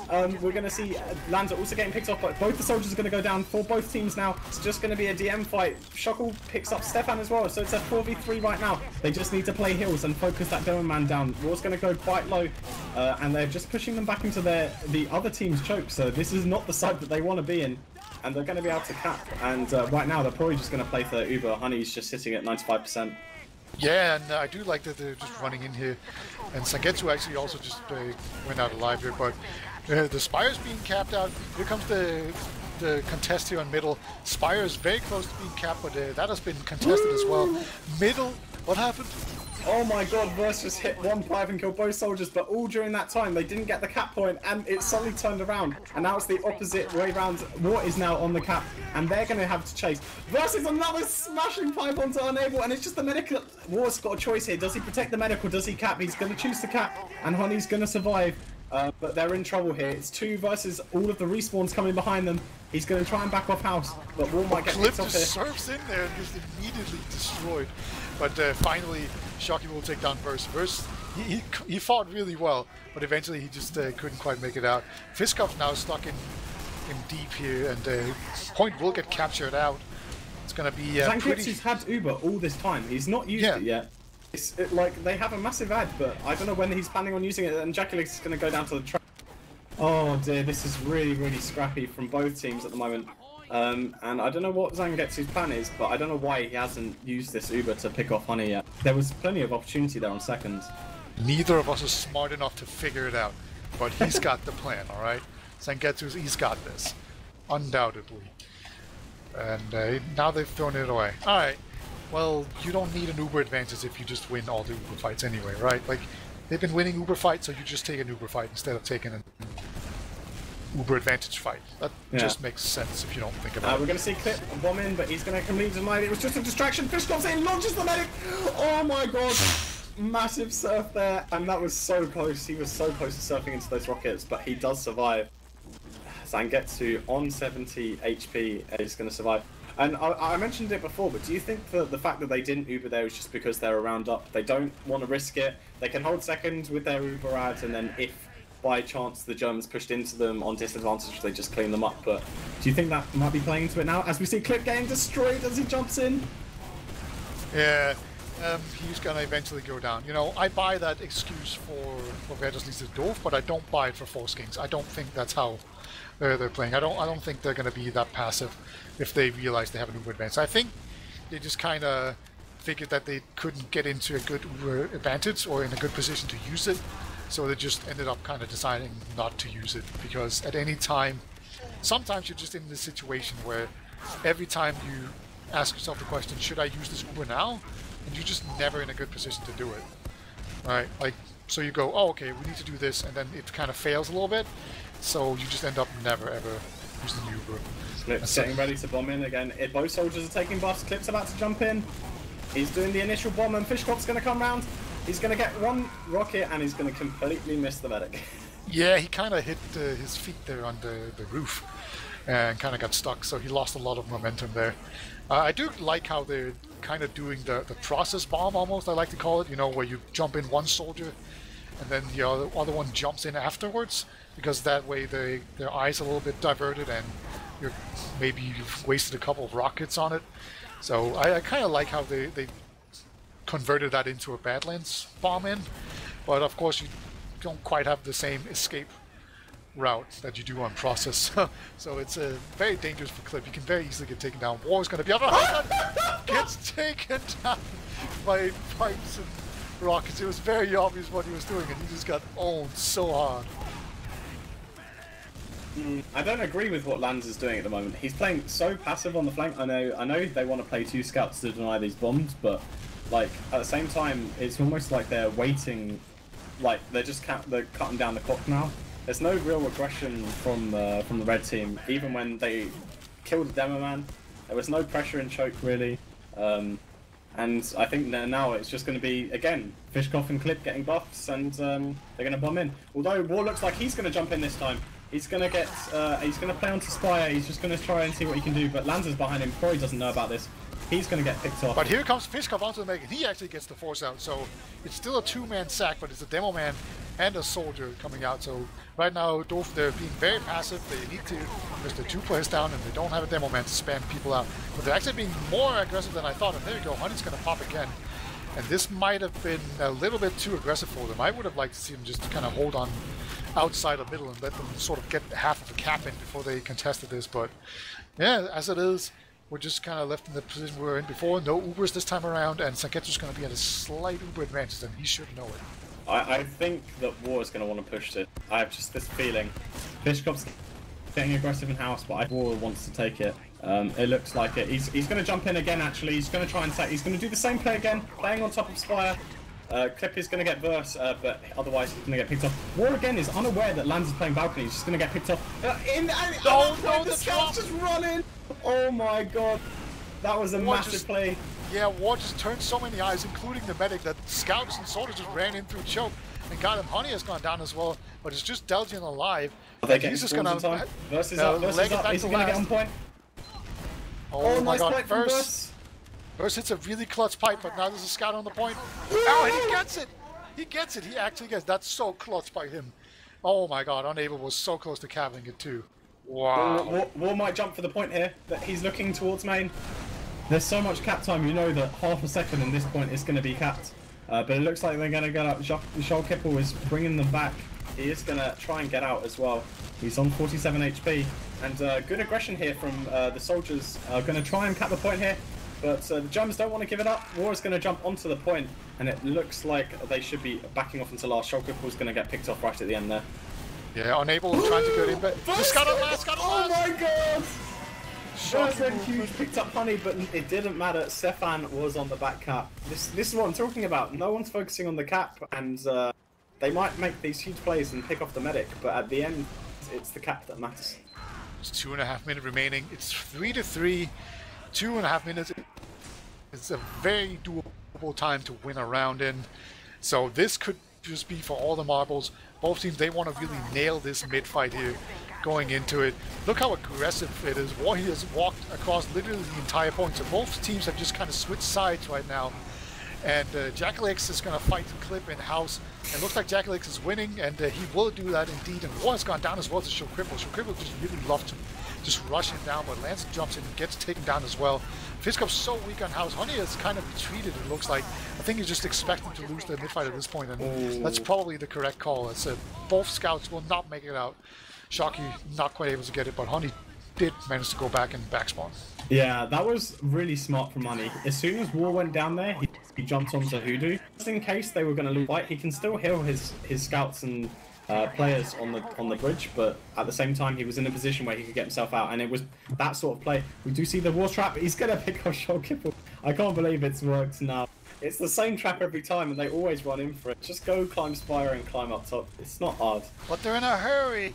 We're going to see Lanza also getting picked off, but both the soldiers are going to go down for both teams now. It's just going to be a DM fight. Shockle picks up Stefan as well, so it's a 4v3 right now. They just need to play heals and focus that Dome Man down. War's going to go quite low, and they're just pushing them back into the other team's choke, so this is not the side that they want to be in. And they're going to be able to cap, and right now they're probably just going to play for Uber. Honey's just sitting at 95%. Yeah, and I do like that they're just running in here. And Sangetsu actually also just went out alive here, but the Spire's being capped out. Here comes the contest here on middle. Spire is very close to being capped, but that has been contested as well. Middle, what happened? Oh my god, Verse just hit one pipe and killed both soldiers, but all during that time they didn't get the cap point, and it suddenly turned around, and now it's the opposite way round. War is now on the cap, and they're going to have to chase. Versus another smashing pipe onto Unable, and it's just the medical. War's got a choice here. Does he protect the medical? Does he cap? He's going to choose to cap, and Honey's going to survive. But they're in trouble here. It's 2 versus all of the respawns coming behind them. He's going to try and back off house, but War might get picked off here. Surfs in there and is immediately destroyed. But finally, Shocky will take down Verse. Verse, he fought really well, but eventually he just couldn't quite make it out. Fiskop's now stuck in deep here, and point will get captured out. It's going to be Zangetsu's had Uber all this time. He's not used it yet. It's like they have a massive ad, but I don't know when he's planning on using it, and Jackie Legs is going to go down to the track. Oh dear, this is really, really scrappy from both teams at the moment. And I don't know what Zangetsu's plan is, but I don't know why he hasn't used this Uber to pick off Honey yet. There was plenty of opportunity there on seconds. Neither of us is smart enough to figure it out, but he's got the plan, alright? He's got this, undoubtedly. And now they've thrown it away. Alright, well, you don't need an Uber advantage if you just win all the Uber fights anyway, right? Like, they've been winning Uber fights, so you just take an Uber fight instead of taking an Uber advantage fight. That just makes sense if you don't think about it. We're going to see Clip bomb in, but he's going to completely deny it. It was just a distraction. Fish comes in, launches the medic. Oh my god. Massive surf there, and that was so close. He was so close to surfing into those rockets, but he does survive. Zangetsu on 70 HP is going to survive. And I mentioned it before, but do you think that the fact that they didn't Uber there was just because they're a round up? They don't want to risk it. They can hold second with their Uber ads, and then if by chance the Germans pushed into them on disadvantage, they just clean them up. But do you think that might be playing into it now? As we see Clip getting destroyed as he jumps in. Yeah, he's gonna eventually go down. You know, I buy that excuse for liest doof, but I don't buy it for Foreskings. I don't think that's how they're playing. I don't think they're gonna be that passive if they realize they have an Uber advantage. I think they just kind of figured that they couldn't get into a good Uber advantage or in a good position to use it, so they just ended up kind of deciding not to use it, because at any time, sometimes you're just in this situation where every time you ask yourself the question, should I use this Uber now? And you're just never in a good position to do it. Right? Like, so you go, oh, okay, we need to do this, and then it kind of fails a little bit, so you just end up never ever using the Uber. Clip's getting ready to bomb in again. Both soldiers are taking buffs. Clip's about to jump in. He's doing the initial bomb, and Fishkoff's going to come round. He's going to get one rocket, and he's going to completely miss the medic. Yeah, he kind of hit his feet there on the roof and kind of got stuck, so he lost a lot of momentum there. I do like how they're kind of doing the process bomb, almost, I like to call it, you know, where you jump in one soldier and then the other one jumps in afterwards, because that way their eyes are a little bit diverted and maybe you've wasted a couple of rockets on it. So I kind of like how they converted that into a Badlands bomb in, but of course you don't quite have the same escape route that you do on process. So it's very dangerous for Clip. You can very easily get taken down. War is going to be up. Gets taken down by pipes and rockets. It was very obvious what he was doing, and he just got owned so hard. I don't agree with what Lanz is doing at the moment. He's playing so passive on the flank. I know they want to play 2 scouts to deny these bombs, but like at the same time, it's almost like they're waiting. Like they're cutting down the clock now. There's no real aggression from the red team. Even when they killed the demo man, there was no pressure in choke really. And I think now it's just going to be again Fishkoff and Clip getting buffs, and they're going to bomb in. Although War looks like he's going to jump in this time. He's going to get he's going to play onto Spire. He's just going to try and see what he can do. But Lanza's behind him. Probably doesn't know about this. He's going to get picked off. But here comes Fishkoff onto the mech, and he actually gets the force out. So it's still a 2-man sack, but it's a demo man and a soldier coming out. So right now, doof, they're being very passive. They need to, because they're 2 players down, and they don't have a demo man to spam people out. But they're actually being more aggressive than I thought. And there you go, Honey's going to pop again. And this might have been a little bit too aggressive for them. I would have liked to see them just kind of hold on outside the middle and let them sort of get half of the cap in before they contested this. But yeah, as it is, we're just kind of left in the position we were in before. No Ubers this time around, and Sanketsu's going to be at a slight Uber advantage, and he should know it. I think that War is going to want to push it. I have just this feeling. Fishkoff's getting aggressive in house, but War wants to take it. It looks like it. He's going to jump in again, actually. He's going to try and set. He's going to do the same play again, playing on top of Spire. Clip is going to get verse, but otherwise he's going to get picked off. War again is unaware that Lanz is playing balcony. He's just going to get picked off. The scout's just running. Oh my god, that was a massive play. Yeah, War just turned so many eyes, including the medic, that scouts and soldiers just ran in through choke and got him. Honey has gone down as well, but it's just Delgian alive. He's just going to versus up. He's going to get on point. Oh my nice god, Verse. Verse hits a really clutch pipe, but now there's a scout on the point. Oh, and he gets it! He gets it, he actually gets it. That's so clutch by him. Oh my god, Unable was so close to capping it too. Wow. War might jump for the point here, that he's looking towards main. There's so much cap time, you know that half a second in this point is going to be capped. But it looks like they're going to get out. Joel Kippel is bringing them back. He is going to try and get out as well. He's on 47 HP. And good aggression here from the soldiers. Going to try and cap the point here. But the Germans don't want to give it up. War is going to jump onto the point, and it looks like they should be backing off until last. Joel Kippel is going to get picked off right at the end there. Yeah, Unable trying to get in, but oh my god! First went huge, picked up Honey, but it didn't matter. Stefan was on the back cap. This is what I'm talking about. No one's focusing on the cap, and they might make these huge plays and pick off the medic, but at the end, it's the cap that matters. It's 2.5 minutes remaining. It's 3-3. 2.5 minutes. It's a very doable time to win a round in. So this could just be for all the marbles. both teams, they want to really nail this mid fight here going into it. Look how aggressive it is. He has walked across literally the entire point, so both teams have just kind of switched sides right now. And Jackalix is going to fight Clip in house. And looks like Jackalix is winning, and he will do that indeed. And War has gone down as well to Show Cripple. Show Cripple just really loved to just rush him down, but Lance jumps in and gets taken down as well. Fiskop's so weak on house. Honey has kind of retreated, it looks like. I think he's just expecting to lose the mid-fight at this point, and that's probably the correct call. It's both scouts will not make it out. Shocky not quite able to get it, but Honey did manage to go back and backspawn. Yeah, that was really smart from Honey. As soon as War went down there, he jumped onto Hoodoo. Just in case they were going to lose fight, he can still heal his scouts and players on the bridge, but at the same time he was in a position where he could get himself out, and it was that sort of play. We do see the War trap. He's going to pick off Shoal Kipple. I can't believe it's worked now. It's the same trap every time, and they always run in for it. Just go climb Spire and climb up top. It's not hard. But they're in a hurry.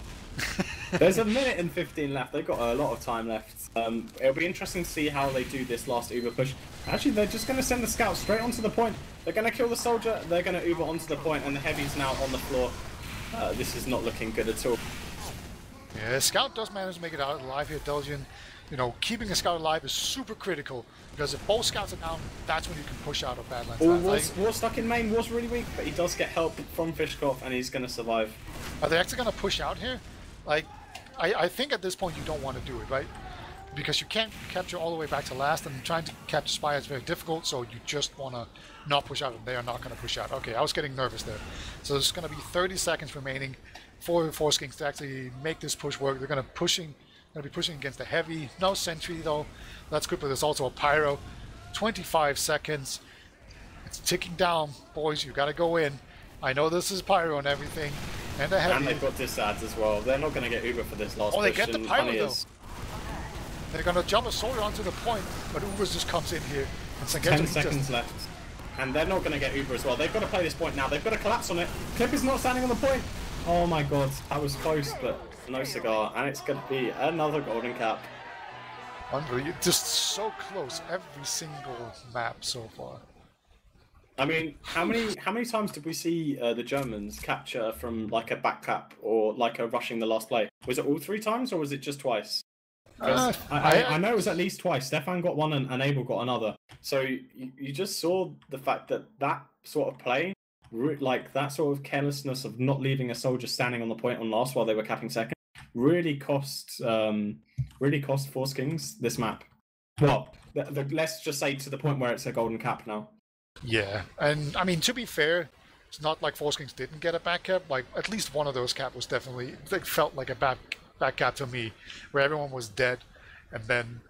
There's a minute and 15 left. They've got a lot of time left. It'll be interesting to see how they do this last Uber push. Actually, they're just going to send the scout straight onto the point. They're going to kill the soldier. They're going to Uber onto the point, and the heavy's now on the floor. This is not looking good at all. Yeah, Scout does manage to make it out alive here, Delgian. You know, keeping a Scout alive is super critical, because if both Scouts are down, that's when you can push out of Badlands. War's stuck in main. War's really weak, but he does get help from Fishkov, and he's going to survive. Are they actually going to push out here? Like, I think at this point you don't want to do it, right? Because you can't capture all the way back to last, and trying to capture Spire is very difficult, so you just want to not push out, and they are not going to push out. Okay, I was getting nervous there. So there's going to be 30 seconds remaining for Foreskings to actually make this push work. They're going to be pushing against the heavy. No sentry though. That's good, but there's also a pyro. 25 seconds. It's ticking down, boys. You got to go in. I know this is pyro and everything, and the heavy. And they've got disads as well. They're not going to get Uber for this last push. Oh, they get the pyro though. They're going to jump a soldier onto the point, but Uber just comes in here. And 10 seconds left. And they're not going to get Uber as well. They've got to play this point now. They've got to collapse on it. Clip is not standing on the point. Oh my god. That was close, but no cigar. And it's going to be another golden cap. Unbelievable. Just so close every single map so far. I mean, how many times did we see the Germans capture from like a back cap or like a rushing the last play? Was it all 3 times, or was it just twice? I know it was at least twice. Stefan got one and Abel got another. So you just saw the fact that that sort of play, like that sort of carelessness of not leaving a soldier standing on the point on last while they were capping second, really cost Foreskings this map. Well, let's just say to the point where it's a golden cap now. Yeah, and I mean, to be fair, it's not like Foreskings didn't get a back cap. Like, at least one of those cap was definitely, it felt like a back cap to me, where everyone was dead, and then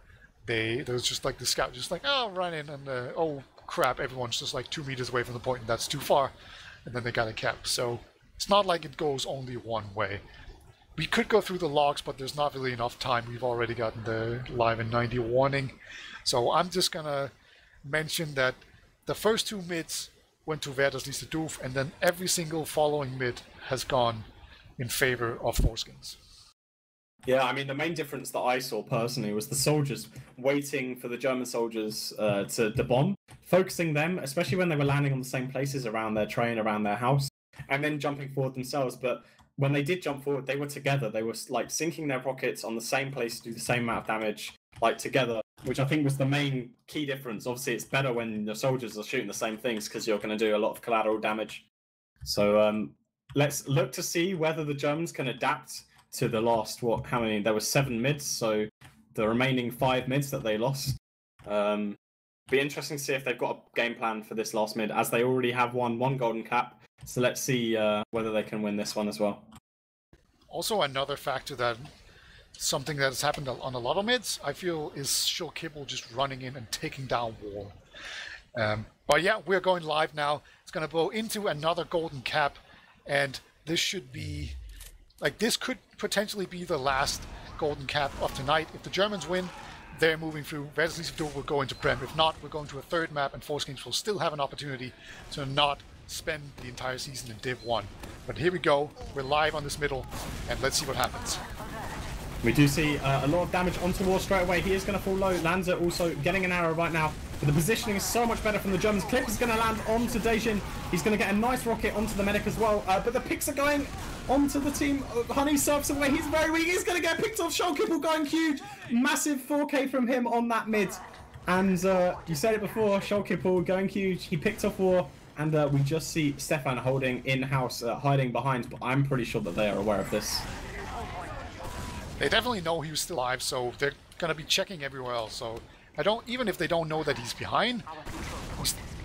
there was just like the scout just like, oh, run in, and oh crap, everyone's just like 2 meters away from the point, and that's too far, and then they got a cap. So it's not like it goes only one way. We could go through the logs, but there's not really enough time. We've already gotten the live in 90 warning, so I'm just gonna mention that the first 2 mids went to Werder's Liest doof, and then every single following mid has gone in favor of Foreskings. Yeah, I mean, the main difference that I saw personally was the soldiers waiting for the German soldiers to bomb, focusing them, especially when they were landing on the same places around their train, around their house, and then jumping forward themselves. But when they did jump forward, they were together. They were like sinking their rockets on the same place to do the same amount of damage, like together, which I think was the main key difference. Obviously, it's better when the soldiers are shooting the same things because you're going to do a lot of collateral damage. So let's look to see whether the Germans can adapt to the last, how many? There were 7 mids, so the remaining 5 mids that they lost. Be interesting to see if they've got a game plan for this last mid, as they already have one golden cap. So let's see whether they can win this one as well. Also, another factor that something that has happened on a lot of mids, I feel, is Shoal Kibble just running in and taking down Wall. But yeah, we're going live now. It's going to go into another golden cap, and this should be, like, this could potentially be the last golden cap of tonight. If the Germans win, they're moving through. Werder's Liest doof will go into Prem. If not, we're going to a 3rd map, and Foreskings will still have an opportunity to not spend the entire season in Div 1. But here we go. We're live on this middle, and let's see what happens. We do see a lot of damage onto War straight away. He is going to fall low. Lanza also getting an arrow right now. But the positioning is so much better from the Germans. Clip is going to land onto Dejin. He's going to get a nice rocket onto the medic as well. But the picks are going onto the team. Honey surfs away. He's very weak. He's going to get picked off. Shulkibble going huge. Massive 4K from him on that mid. And you said it before, Shulkibble going huge. He picked off War. And we just see Stefan holding in-house, hiding behind. But I'm pretty sure that they are aware of this. They definitely know he was still alive, so they're gonna be checking everywhere else. So even if they don't know that he's behind,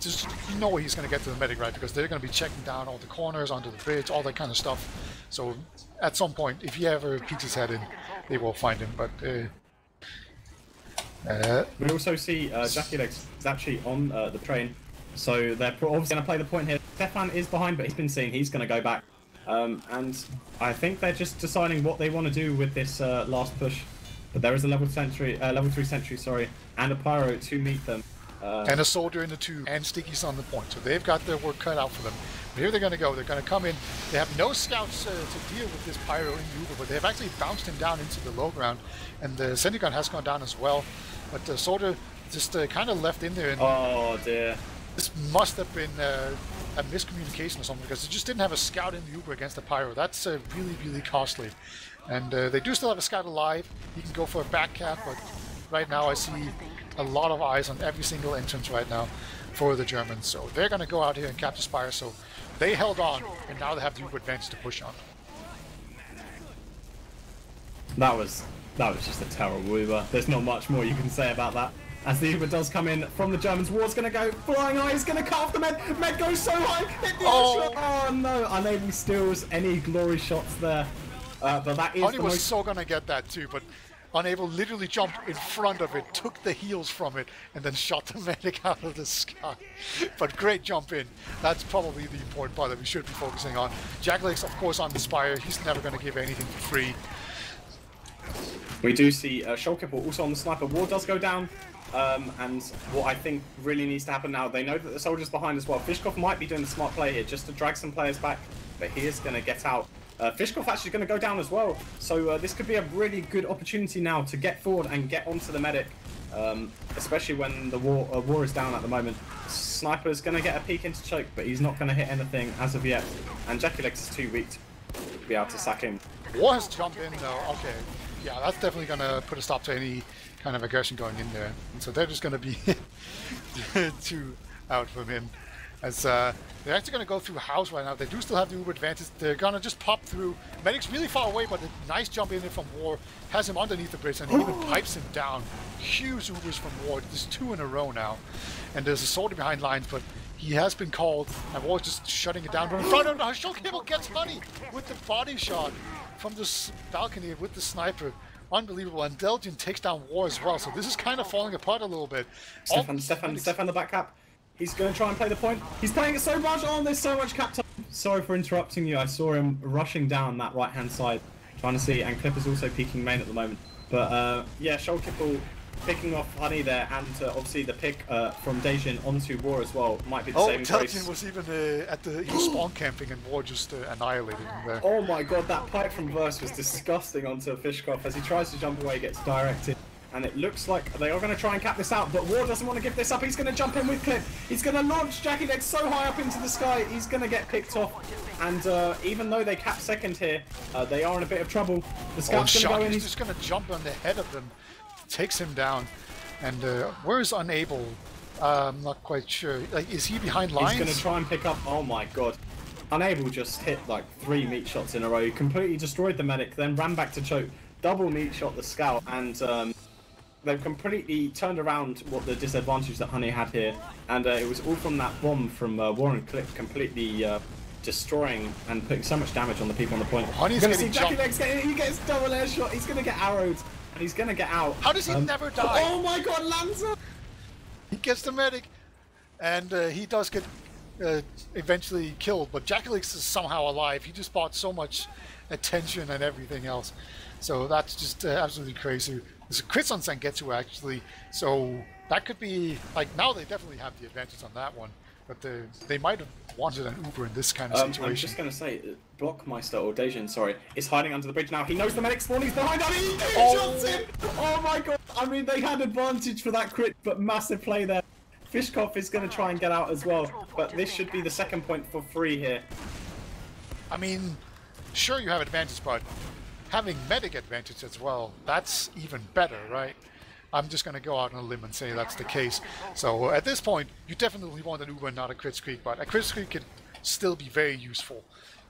just you know he's gonna get to the medic, right? Because they're gonna be checking down all the corners, onto the bridge, all that kind of stuff. So at some point, if he ever peeks his head in, they will find him. But we also see Jackie Legs is actually on the train, so they're obviously gonna play the point here. Stefan is behind, but he's been seen. He's gonna go back. And I think they're just deciding what they want to do with this last push. But there is a level 3 sentry, sorry, and a pyro to meet them. And a soldier in the tube, and Sticky's on the point. So they've got their work cut out for them. But here they're going to go. They're going to come in. They have no scouts to deal with this pyro in the Uber, but they've actually bounced him down into the low ground. And the Sendigun has gone down as well. But the soldier just kind of left in there. And oh dear. This must have been a miscommunication or something, because they just didn't have a scout in the Uber against the pyro. That's really, really costly. And they do still have a scout alive. He can go for a back cap, but right now I see a lot of eyes on every single entrance right now for the Germans. So they're going to go out here and capture Spire. So they held on, and now they have the Uber advantage to push on. That was just a terrible Uber. There's not much more you can say about that. As the Uber does come in from the Germans, War's going to go flying high. He's going to cut off the med. Med goes so high. Hit the shot. Oh no! Unable steals any glory shots there. But that is Honey was so going to get that too, but Unable literally jumped in front of it, took the heels from it, and then shot the medic out of the sky. But great jump in. That's probably the important part that we should be focusing on. Jacklegs, of course, on the Spire. He's never going to give anything for free. We do see Shulkibble also on the sniper. War does go down. And what I think really needs to happen now, they know that the soldier's behind as well. Fishkoff might be doing the smart play here just to drag some players back, but he is going to get out. Fishkoff actually going to go down as well, so this could be a really good opportunity now to get forward and get onto the medic, especially when the war is down at the moment. Sniper's going to get a peek into choke, but he's not going to hit anything as of yet, and Jackie Legs is too weak to be able to sack him. War has jumped in though. Okay, yeah, that's definitely going to put a stop to any kind of aggression going in there, and so they're just going to be two out from him. As they're actually going to go through house right now. They do still have the Uber advantage. They're going to just pop through. Medic's really far away, but a nice jump in there from War. Has him underneath the bridge, and he even pipes him down. Huge Ubers from War. There's two in a row now. And there's a soldier behind lines, but he has been called, and War's just shutting it down. But in front of him, Shulkibble gets Honey with the body shot from this balcony with the sniper. Unbelievable. And Delgin takes down War as well. So this is kind of falling apart a little bit. Stefan the back cap. He's going to try and play the point. He's playing it so much. Oh, there's so much cap time. Sorry for interrupting you. I saw him rushing down that right-hand side, trying to see. And Clipper's also peeking main at the moment. But yeah, Shulkibble picking off Honey there, and obviously the pick from Dejin onto War as well might be the same. Delgin was even he was spawn camping, and War just annihilated him there. Oh my god, that pipe from Verse was disgusting onto Fishkoff as he tries to jump away, gets directed. And it looks like they are going to try and cap this out, but War doesn't want to give this up. He's going to jump in with Clip. He's going to launch Jackie Legs so high up into the sky, he's going to get picked off. And even though they cap second here, they are in a bit of trouble. The scout's going to go in. He's just going to jump on the head of them, takes him down. And where is Unable? I'm not quite sure. Like, is he behind lines? He's going to try and pick up. Oh my god. Unable just hit like 3 meat shots in a row. He completely destroyed the medic, then ran back to choke. Double meat shot the scout, and they've completely turned around what the disadvantage that Honey had here, and it was all from that bomb from Warren Clip completely destroying and putting so much damage on the people on the point. Honey's going to see Jackie Legs he gets double air shot. He's going to get arrowed, and he's going to get out. How does he never die? Oh my god, Lanza! He gets the medic, and he does get eventually killed, but Jackie Legs is somehow alive. He just bought so much attention and everything else. So that's just absolutely crazy. There's a crits on Sangetsu actually, so that could be, like, now they definitely have the advantage on that one. but they might have wanted an Uber in this kind of I'm situation. just going to say, Blockmeister, or Dejin, sorry, is hiding under the bridge now. He knows the medic spawn, he's behind on he shots him! Oh my god! I mean, they had advantage for that crit, but massive play there. Fishkoff is going to try and get out as well, but this should be the second point for free here. I mean, sure you have advantage, but having medic advantage as well, that's even better, right? I'm just going to go out on a limb and say that's the case. So at this point, you definitely want an Uber and not a crit streak, but a crit streak can still be very useful.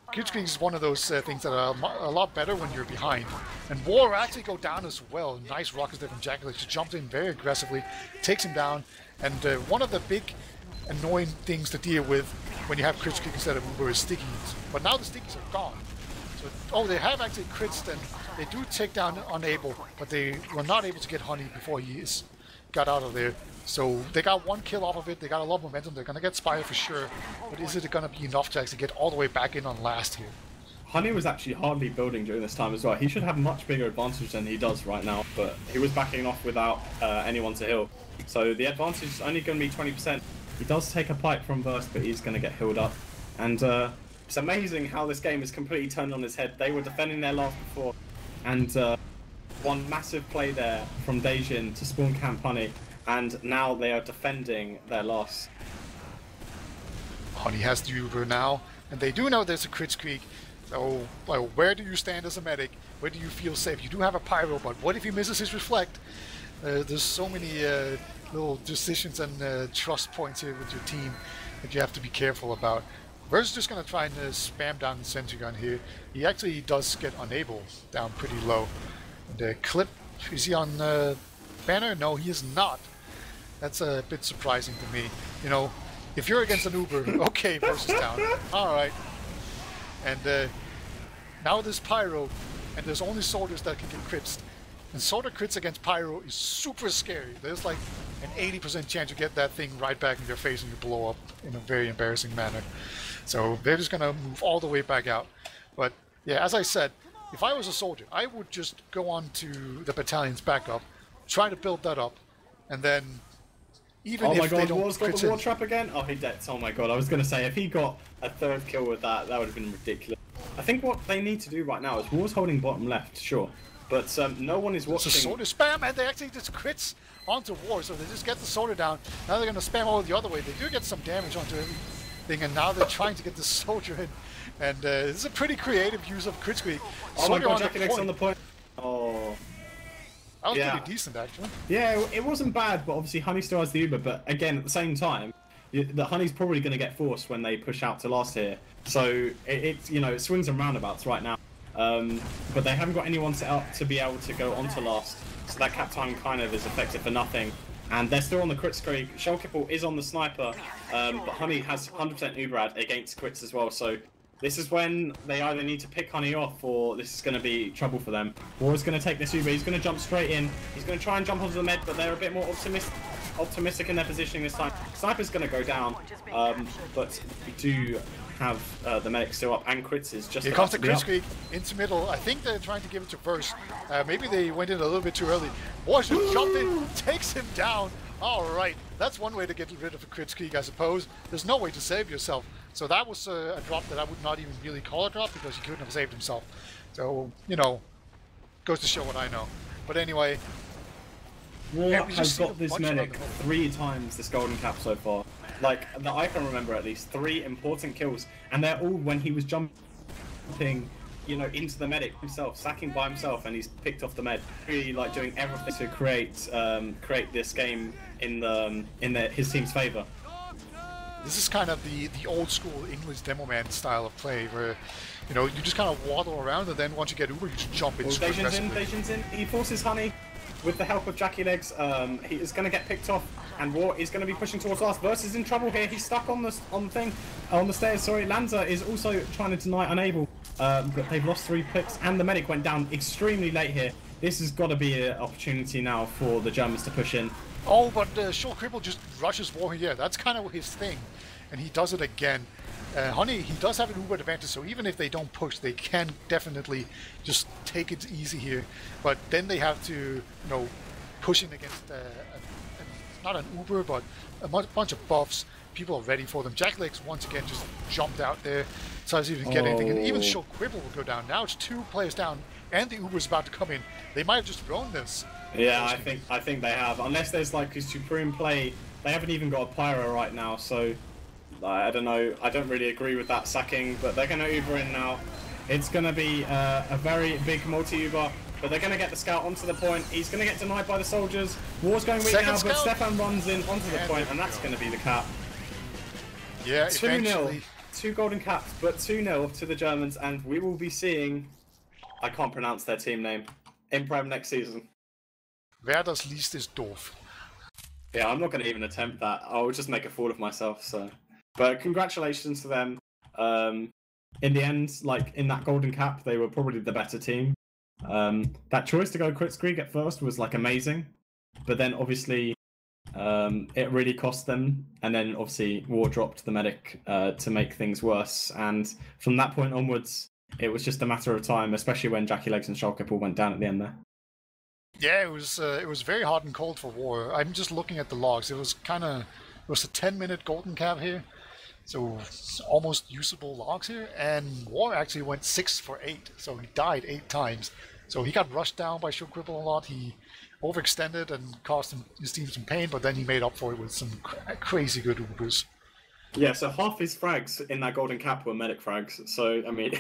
Crit streak is one of those things that are a lot better when you're behind. And War actually go down as well. Nice rockets there from Jackalix. He jumped in very aggressively, takes him down. And one of the big annoying things to deal with when you have crit streak instead of Uber is stickies. But now the stickies are gone. Oh, they have actually crits, and they do take down Unable, but they were not able to get Honey before he got out of there. So they got one kill off of it, they got a lot of momentum, they're going to get Spire for sure, but is it going to be enough to actually get all the way back in on last here? Honey was actually hardly building during this time as well. He should have much bigger advantage than he does right now, but he was backing off without anyone to heal. So the advantage is only going to be 20%. He does take a pipe from Burst, but he's going to get healed up. And it's amazing how this game is completely turned on its head. They were defending their last before, and one massive play there from Dejin to spawn camp Honey, and now they are defending their loss. Honey has the Uber now, and they do know there's a crit streak. So, well, where do you stand as a medic? Where do you feel safe? You do have a Pyro, but what if he misses his Reflect? There's so many little decisions and trust points here with your team that you have to be careful about. Ver's just going to try and spam down the sentry gun here. He actually does get Unable down pretty low. And Clip, is he on banner? No, he is not. That's a bit surprising to me. You know, if you're against an Uber, okay, Ver's is down. Alright. And now there's Pyro, and there's only soldiers that can get crits. And soldier crits against Pyro is super scary. There's like an 80% chance you get that thing right back in your face and you blow up in a very embarrassing manner. So they're just going to move all the way back out. But yeah, as I said, if I was a soldier, I would just go on to the battalion's backup, try to build that up, and then even if they don't War's got the war trap again? Oh, he dead. Oh my god, I was going to say, if he got a third kill with that, that would have been ridiculous. I think what they need to do right now is War's holding bottom left, sure. But no one is watching. It's a soldier spam, and they actually just crits onto War, so they just get the soldier down. Now they're going to spam over the other way. They do get some damage onto everything, and now they're trying to get the soldier in. And this is a pretty creative use of crit streak. Oh my god, Jackalix on the point. Oh. That was pretty decent, actually. Yeah, it wasn't bad, but obviously Honey still has the Uber. But again, at the same time, the Honey's probably going to get forced when they push out to last here. So it you know, it swings and roundabouts right now. But they haven't got anyone set up to be able to go on to last. So that cap time kind of is effective for nothing. And they're still on the crit streak. Shellkipple is on the sniper, but Honey has 100% Uber ad against crits as well. So this is when they either need to pick Honey off, or this is going to be trouble for them. War's going to take this Uber. He's going to jump straight in. He's going to try and jump onto the med, but they're a bit more optimistic in their positioning this time. Sniper's going to go down, but we do have the medic still up, and crits is just. Here comes the crit streak into middle. I think they're trying to give it to Verse. Maybe they went in a little bit too early. War should jump in, takes him down. All right, that's one way to get rid of a crit streak, I suppose. There's no way to save yourself. So that was a drop that I would not even really call a drop, because he couldn't have saved himself. So, you know, goes to show what I know. But anyway, War has got this medic 3 times this golden cap so far. Like, that I can remember at least 3 important kills, and they're all when he was jumping, you know, into the medic himself, sacking by himself, and he's picked off the med. Really, like, doing everything to create this game in his team's favor. This is kind of the old school English demo man style of play, where, you know, you just kind of waddle around, and then once you get Uber, you just jump in. Dejin's in. He forces Honey with the help of Jackie Legs. He is going to get picked off, and War is going to be pushing towards last. Verse is in trouble here. He's stuck on the stairs. Sorry, Lanza is also trying to deny Unable, but they've lost 3 picks, and the medic went down extremely late here. This has got to be an opportunity now for the Germans to push in. Oh, but Short Cripple just rushes War here. That's kind of his thing, and he does it again. Honey, he does have an Uber advantage, so even if they don't push, they can definitely just take it easy here. But then they have to, you know, push in against not an Uber, but a bunch of buffs. People are ready for them. Jacklegs once again just jumped out there, so I was even get anything. And even Show Quibble will go down. Now it's 2 players down, and the Uber's about to come in. They might have just thrown this. Yeah, I think they have. Unless there's like a supreme play, they haven't even got a pyro right now. So I don't know. I don't really agree with that sacking, but they're gonna Uber in now. It's gonna be a very big multi-Uber. But they're going to get the scout onto the point. He's going to get denied by the soldiers. War's going weak now, but Stefan runs in onto the point, and that's going to be the cap. Yeah, 2-0. 2 golden caps, but 2-0 to the Germans, and we will be seeing... I can't pronounce their team name. In Prem next season. Wer das liest ist doof. Yeah, I'm not going to even attempt that. I'll just make a fool of myself, so... But congratulations to them. In the end, like, in that golden cap, they were probably the better team. That choice to go Kritzkrieg at first was like amazing, but then obviously it really cost them, and then obviously War dropped the medic to make things worse, and from that point onwards it was just a matter of time, especially when Jackie Legs and Schalke all went down at the end there. Yeah, it was very hot and cold for War. I'm just looking at the logs. It was a 10-minute golden cap here, so almost usable logs here, and War actually went 6 for 8, so he died 8 times. So he got rushed down by Show Quibble a lot. He overextended and caused his team some pain, but then he made up for it with some crazy good Ubers. Yeah, so half his frags in that golden cap were medic frags, so I mean...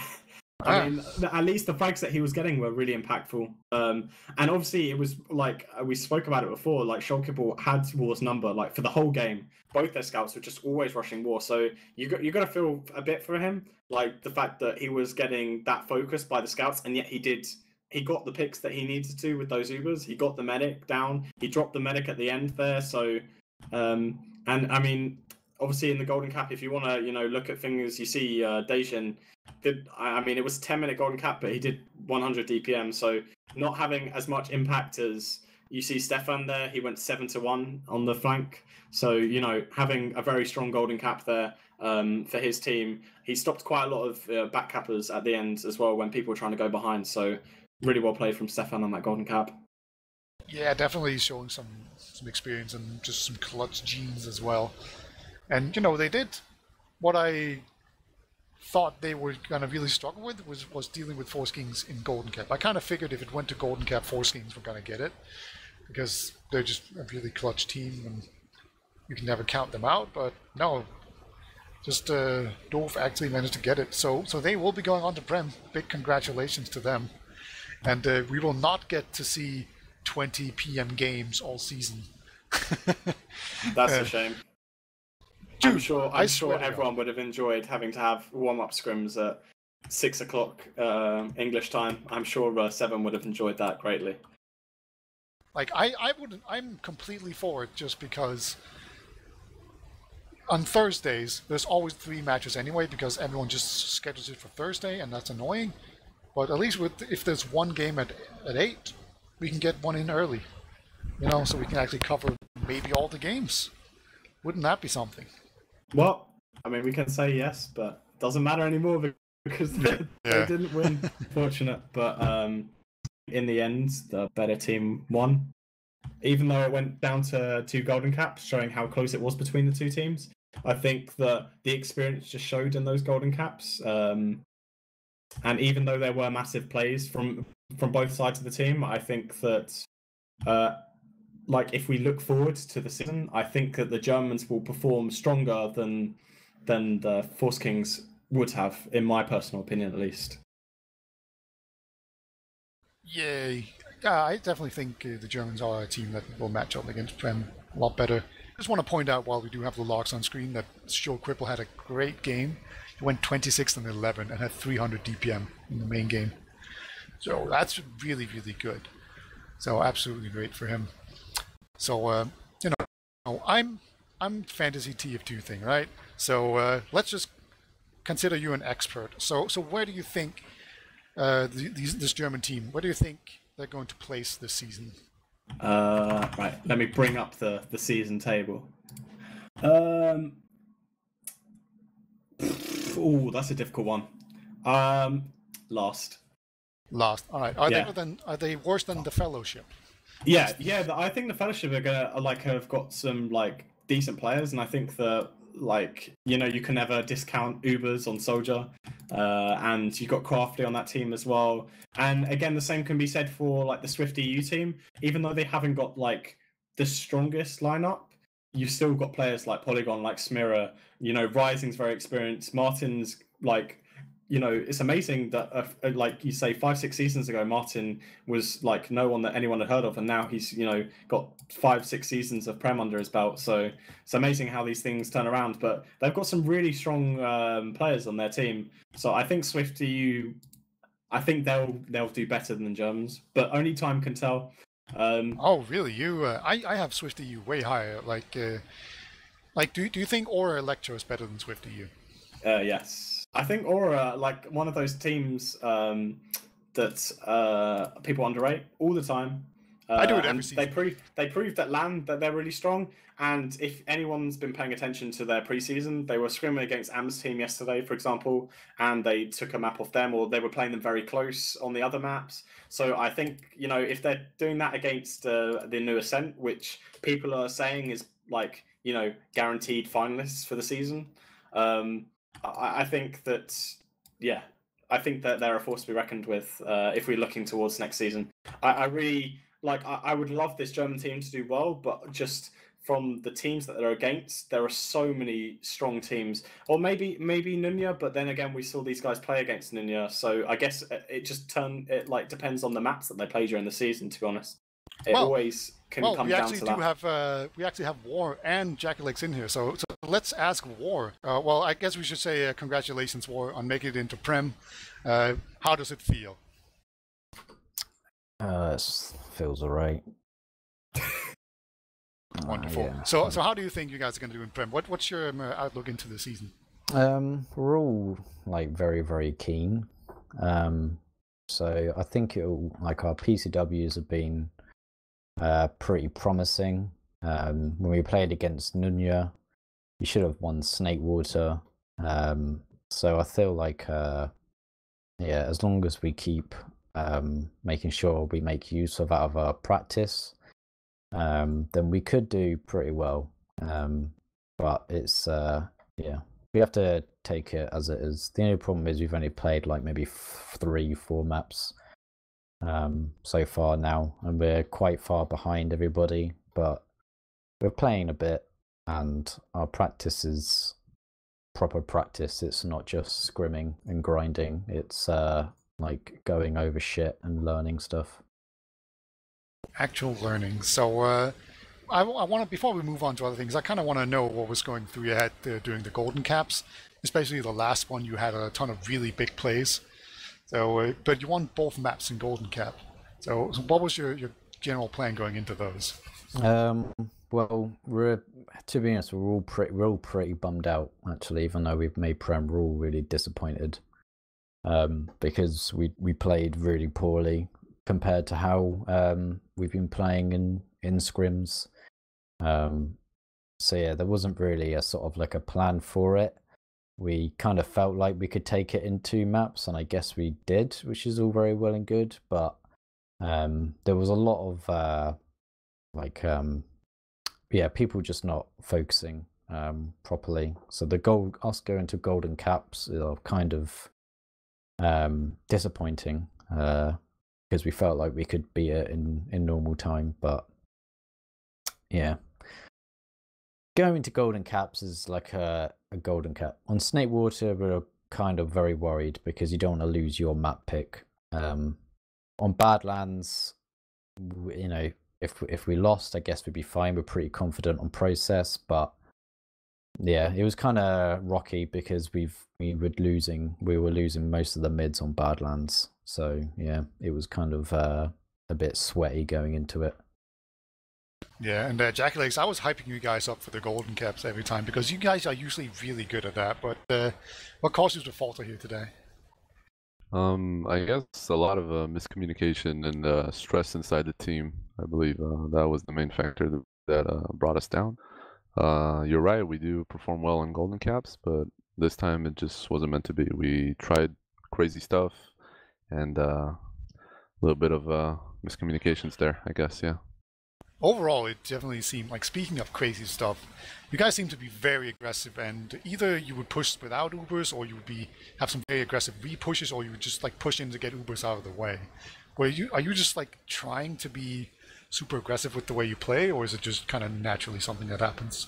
I mean, at least the frags that he was getting were really impactful. And obviously, it was like we spoke about it before. Like Schalke had War's number, like for the whole game. Both their scouts were just always rushing War. So you got to feel a bit for him, like the fact that he was getting that focus by the scouts, and yet he got the picks that he needed to with those Ubers. He got the medic down. He dropped the medic at the end there. So, and I mean, obviously in the golden cap, if you want to, look at things, you see Dejin. I mean, it was a 10-minute golden cap, but he did 100 DPM, so not having as much impact as you see Stefan there. He went 7-1 on the flank, so having a very strong golden cap there for his team. He stopped quite a lot of back cappers at the end as well when people were trying to go behind. So really well played from Stefan on that golden cap. Yeah, definitely showing some experience and just some clutch genes as well. And they did what I thought they were going to really struggle with was dealing with Foreskings in golden cap. I kind of figured if it went to golden cap, Foreskings were going to get it because they're just a really clutch team and you can never count them out. But no, just doof actually managed to get it. So they will be going on to Prem. Big congratulations to them. And we will not get to see 20 PM games all season. That's a shame. Dude, I'm sure everyone would have enjoyed having to have warm-up scrims at 6 o'clock English time. I'm sure Seven would have enjoyed that greatly. Like I'm completely for it just because on Thursdays there's always 3 matches anyway because everyone just schedules it for Thursday and that's annoying. But at least if there's one game at 8, we can get one in early, so we can actually cover maybe all the games. Wouldn't that be something? Well, I mean, we can say yes, but it doesn't matter anymore because they didn't win. Fortunate, but in the end, the better team won. Even though it went down to 2 golden caps, showing how close it was between the 2 teams. I think that the experience just showed in those golden caps. And even though there were massive plays from both sides of the team, I think that if we look forward to the season, I think that the Germans will perform stronger than the Foreskings would have, in my personal opinion, at least. Yay. Yeah, I definitely think the Germans are a team that will match up against Prem a lot better. I just want to point out while we do have the logs on screen that Show Quibble had a great game. He went 26-11 and had 300 DPM in the main game. So that's really, really good. So absolutely great for him. So, I'm fantasy TF2 thing, right? So let's just consider you an expert. So where do you think this German team, where do you think they're going to place this season? Right, let me bring up the season table. That's a difficult one. Last. All right. Are they worse than the Fellowship? Yeah, yeah. I think the Fellowship are gonna like have got some like decent players, and I think that like you can never discount Ubers on Soldier, and you've got Crafty on that team as well. And again, the same can be said for like the Swift EU team, even though they haven't got like the strongest lineup. You've still got players like Polygon, like Smira. Rising's very experienced. Martin's like it's amazing that like you say 5-6 seasons ago Martin was like no one that anyone had heard of, and now he's got 5-6 seasons of Prem under his belt. So it's amazing how these things turn around, but they've got some really strong players on their team. So I think Swift EU, I think they'll do better than the Germans, but only time can tell. Oh, really? I have Swift EU way higher. Like, do you think Aura Electro is better than Swift EU? Yes, I think Aura like one of those teams that people underrate all the time. I do it every season. They proved at LAN that they're really strong. And if anyone's been paying attention to their preseason, they were scrimming against Am's team yesterday, for example, and they took a map off them, or they were playing them very close on the other maps. So I think if they're doing that against the new Ascent, which people are saying is like guaranteed finalists for the season, I think that I think that they're a force to be reckoned with if we're looking towards next season. I really I would love this German team to do well, but just from the teams that they're against, there are so many strong teams. Or maybe Nunya, but then again, we saw these guys play against Nunya, so I guess it just depends on the maps that they play during the season. To be honest, it always can come down to that. We actually have War and Jackalix in here, so let's ask War. Well, I guess we should say congratulations, War, on making it into Prem. How does it feel? It feels alright. Wonderful. Yeah. So how do you think you guys are going to do in Prem? What's your outlook into the season? We're all like very, very keen. So I think it'll our PCWs have been pretty promising. When we played against Nunya, we should have won Snakewater. So I feel like as long as we keep making sure we make use of out of our practice, then we could do pretty well. But it's we have to take it as it is. The only problem is we've only played like maybe 3-4 maps so far now, and we're quite far behind everybody, but we're playing a bit, and our practice is proper practice. It's not just scrimming and grinding, it's like going over shit and learning stuff. Actual learning. So I want to, before we move on to other things, I kind of want to know what was going through your head during the Golden Caps, especially the last one. You had a ton of really big plays. So, but you won both maps in Golden Cap. So what was your general plan going into those? Well, to be honest, we're all pretty bummed out actually. Even though we've made Prem, we're all really disappointed because we played really poorly compared to how we've been playing in scrims. So yeah, there wasn't really a sort of like a plan for it. We kind of felt like we could take it in 2 maps, and I guess we did, which is all very well and good, but there was a lot of people just not focusing properly. So us going to Golden Caps are kind of disappointing because we felt like we could beat it in normal time, but yeah. Going to Golden Caps is like a Golden Cap. On Snakewater, we're kind of very worried because you don't want to lose your map pick. On Badlands, if we lost, I guess we'd be fine. We're pretty confident on process, but yeah, it was kind of rocky because we were losing most of the mids on Badlands. So yeah, it was kind of a bit sweaty going into it. Yeah, and Jackalix, I was hyping you guys up for the Golden Caps every time because you guys are usually really good at that. But what caused you to falter here today? I guess a lot of miscommunication and stress inside the team. I believe that was the main factor that brought us down. You're right, we do perform well in Golden Caps, but this time it just wasn't meant to be. We tried crazy stuff, and a little bit of miscommunications there, I guess, yeah. overall, it definitely seemed like, speaking of crazy stuff, you guys seem to be very aggressive, and either you would push without Ubers, or you would have some very aggressive re-pushes, or you would just like push in to get Ubers out of the way. Are you just like trying to be super aggressive with the way you play, or is it just kind of naturally something that happens?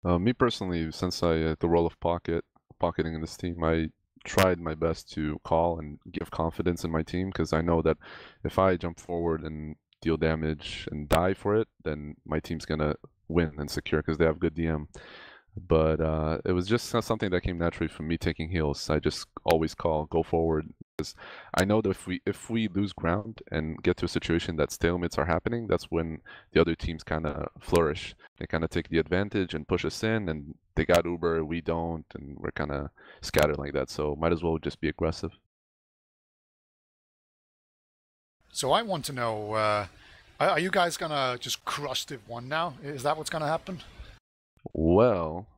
Me personally, since I had the role of pocketing in this team, I tried my best to call and give confidence in my team because I know that if I jump forward and deal damage and die for it, then my team's gonna win and secure because they have good DM. But it was just something that came naturally from me taking heals. I just always call, go forward. Because I know that if we lose ground and get to a situation that stalemates are happening, that's when the other teams kind of flourish. They kind of take the advantage and push us in, and they got Uber, we don't, and we're kind of scattered like that. So might as well just be aggressive. So I want to know, are you guys gonna just crush Div 1 now? Is that what's gonna happen? Well,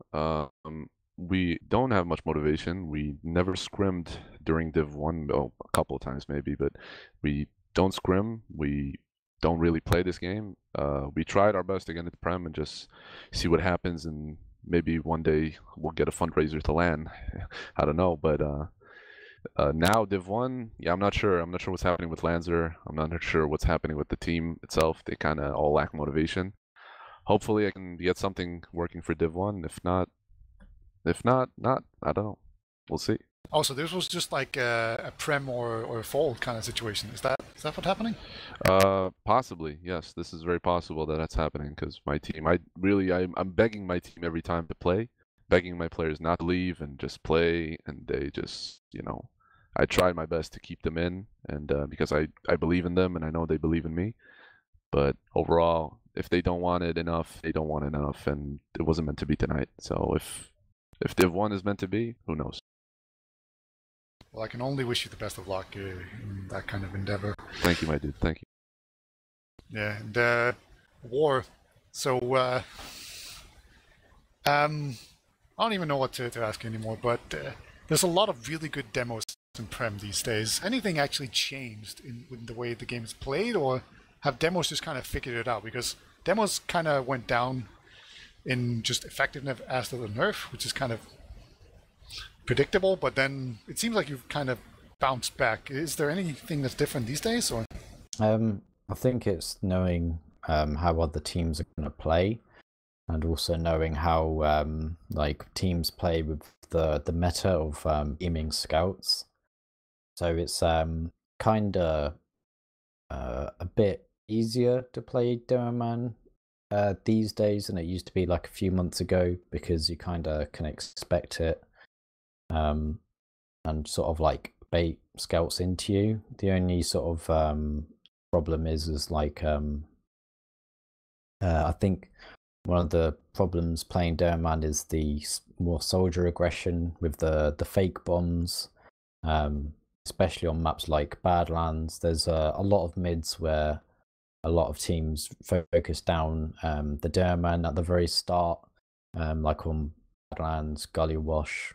we don't have much motivation. We never scrimmed during Div 1, well, a couple of times maybe, but we don't scrim. We don't really play this game. We tried our best to get into Prem and just see what happens, and maybe one day we'll get a fundraiser to LAN. I don't know, but now Div 1, yeah, I'm not sure. I'm not sure what's happening with Lanzer. I'm not sure what's happening with the team itself. They kind of all lack motivation. Hopefully I can get something working for Div 1. If not, not. I don't know. We'll see. Oh, so this was just like a Prem or a Fold kind of situation. Is that what's happening? Possibly, yes. This is very possible that that's happening because my team, I'm begging my team every time to play, begging my players not to leave and just play, and they just, I tried my best to keep them in, and because I believe in them and I know they believe in me. But overall, if they don't want it enough, they don't want it enough, and it wasn't meant to be tonight. So if Div 1 is meant to be, who knows? Well, I can only wish you the best of luck in that kind of endeavor. Thank you, my dude. Thank you. Yeah, and War. So I don't even know what to ask anymore, but there's a lot of really good demos in Prem these days. Anything actually changed in the way the game is played, or have demos just kind of figured it out? Because demos kind of went down in just effectiveness after the nerf, which is kind of predictable, but then it seems like you've kind of bounced back. Is there anything that's different these days, or? I think it's knowing how other teams are going to play, and also knowing how like teams play with the meta of aiming scouts. So it's kind of a bit easier to play Doorman these days than it used to be like a few months ago, because you kind of can expect it and sort of like bait scouts into you. The only sort of problem is like I think one of the problems playing Doorman is the more soldier aggression with the fake bombs, especially on maps like Badlands. There's a lot of mids where a lot of teams focus down the Doorman at the very start, like on Badlands, Gully Wash,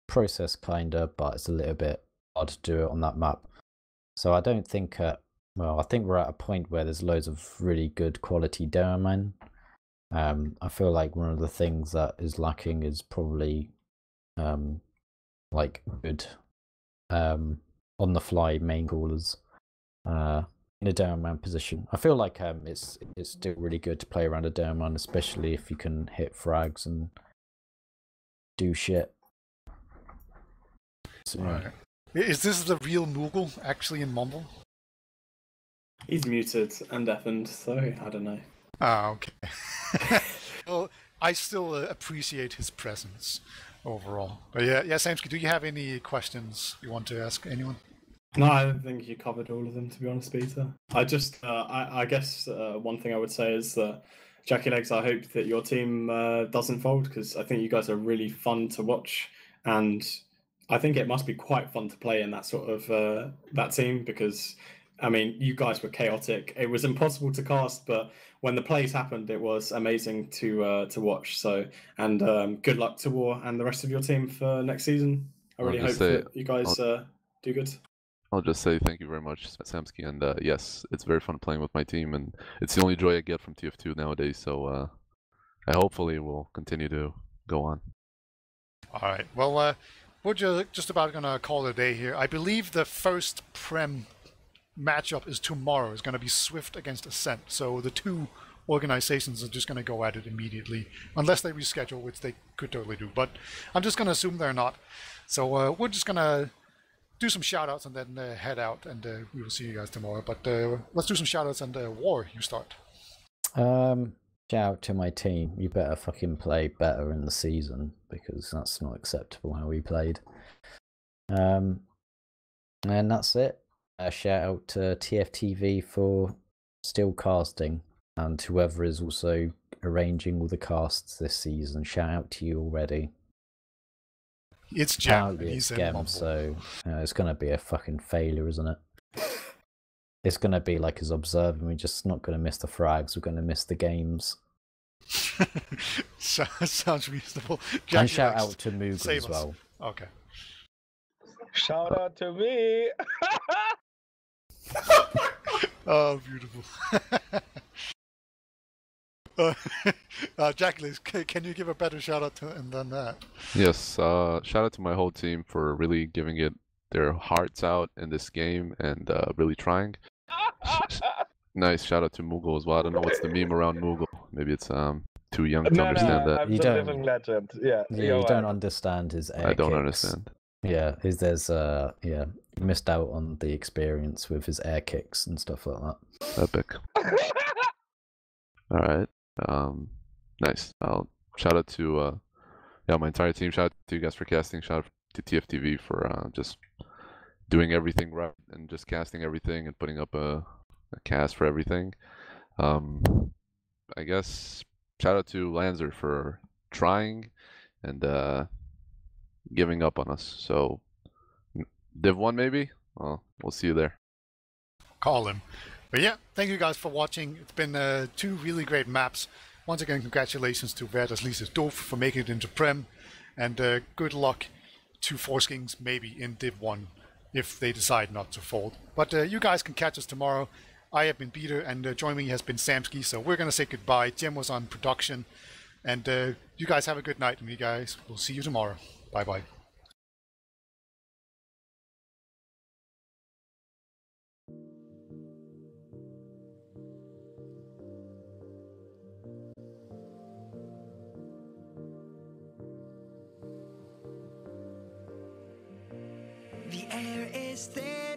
Process kinda, but it's a little bit hard to do it on that map. So I don't think, well, I think we're at a point where there's loads of really good quality Doorman. I feel like one of the things that is lacking is probably like good on the fly main callers in a Doorman position. I feel like it's still really good to play around a Doorman, especially if you can hit frags and do shit. So, right. Is this the real Moogle actually in Mumble? He's muted and deafened, so I don't know. Ah, okay. Well, I still appreciate his presence overall. But yeah, Samski, do you have any questions you want to ask anyone? No, I don't think you covered all of them, to be honest, Peter. I just, I guess one thing I would say is that, Jackie Legs, I hope that your team doesn't fold, because I think you guys are really fun to watch, and I think it must be quite fun to play in that sort of that team, because I mean, you guys were chaotic. It was impossible to cast, but when the plays happened, it was amazing to watch. So, and good luck to War and the rest of your team for next season. I really hope that you guys do good. I'll just say thank you very much, Samski, and yes, it's very fun playing with my team, and it's the only joy I get from TF2 nowadays. So I hopefully will continue to go on. All right. Well, we're just about gonna call it a day here. I believe the first Prem matchup is tomorrow. It's gonna be Swift against Ascent. So the two organizations are just gonna go at it immediately, unless they reschedule, which they could totally do. But I'm just gonna assume they're not. So we're just gonna do some shout-outs and then head out, and we will see you guys tomorrow. But let's do some shout-outs, and War, you start. Shout out to my team. You better fucking play better in the season, because that's not acceptable how we played. And that's it. Shout out to TFTV for still casting, and whoever is also arranging all the casts this season. Shout out to you already. It's Gemm. Apparently it's gemm, so it's gonna be a fucking failure, isn't it? It's gonna be like as observing. We're just not gonna miss the frags. We're gonna miss the games. Sounds reasonable. And shout out to Moogle as well. Okay. Shout out to me. Oh, beautiful. Jackless, can you give a better shout out than that? Yes, shout out to my whole team for really giving it their hearts out in this game and really trying. Nice shout out to Moogle as well. I don't know what's the meme around Moogle. Maybe it's too young to understand that. I'm the living legend. Yeah, you don't understand his air I don't kicks. understand. Yeah, there's you missed out on the experience with his air kicks and stuff like that. Epic. All right. Nice. I'll shout out to my entire team. Shout out to you guys for casting. Shout out to TFTV for just doing everything right and just casting everything and putting up a cast for everything. I guess shout out to Lanzer for trying and giving up on us. So Div 1 maybe? Well, we'll see you there. Call him. But yeah, thank you guys for watching. It's been 2 really great maps. Once again, congratulations to Verdas, liest, doof for making it into Prem. And good luck to Foreskings maybe in Div 1 if they decide not to fold. But you guys can catch us tomorrow. I have been Peter, and joining me has been Samski. So we're going to say goodbye. Jim was on production. And you guys have a good night. And you guys, we'll see you tomorrow. Bye-bye. The air is thick.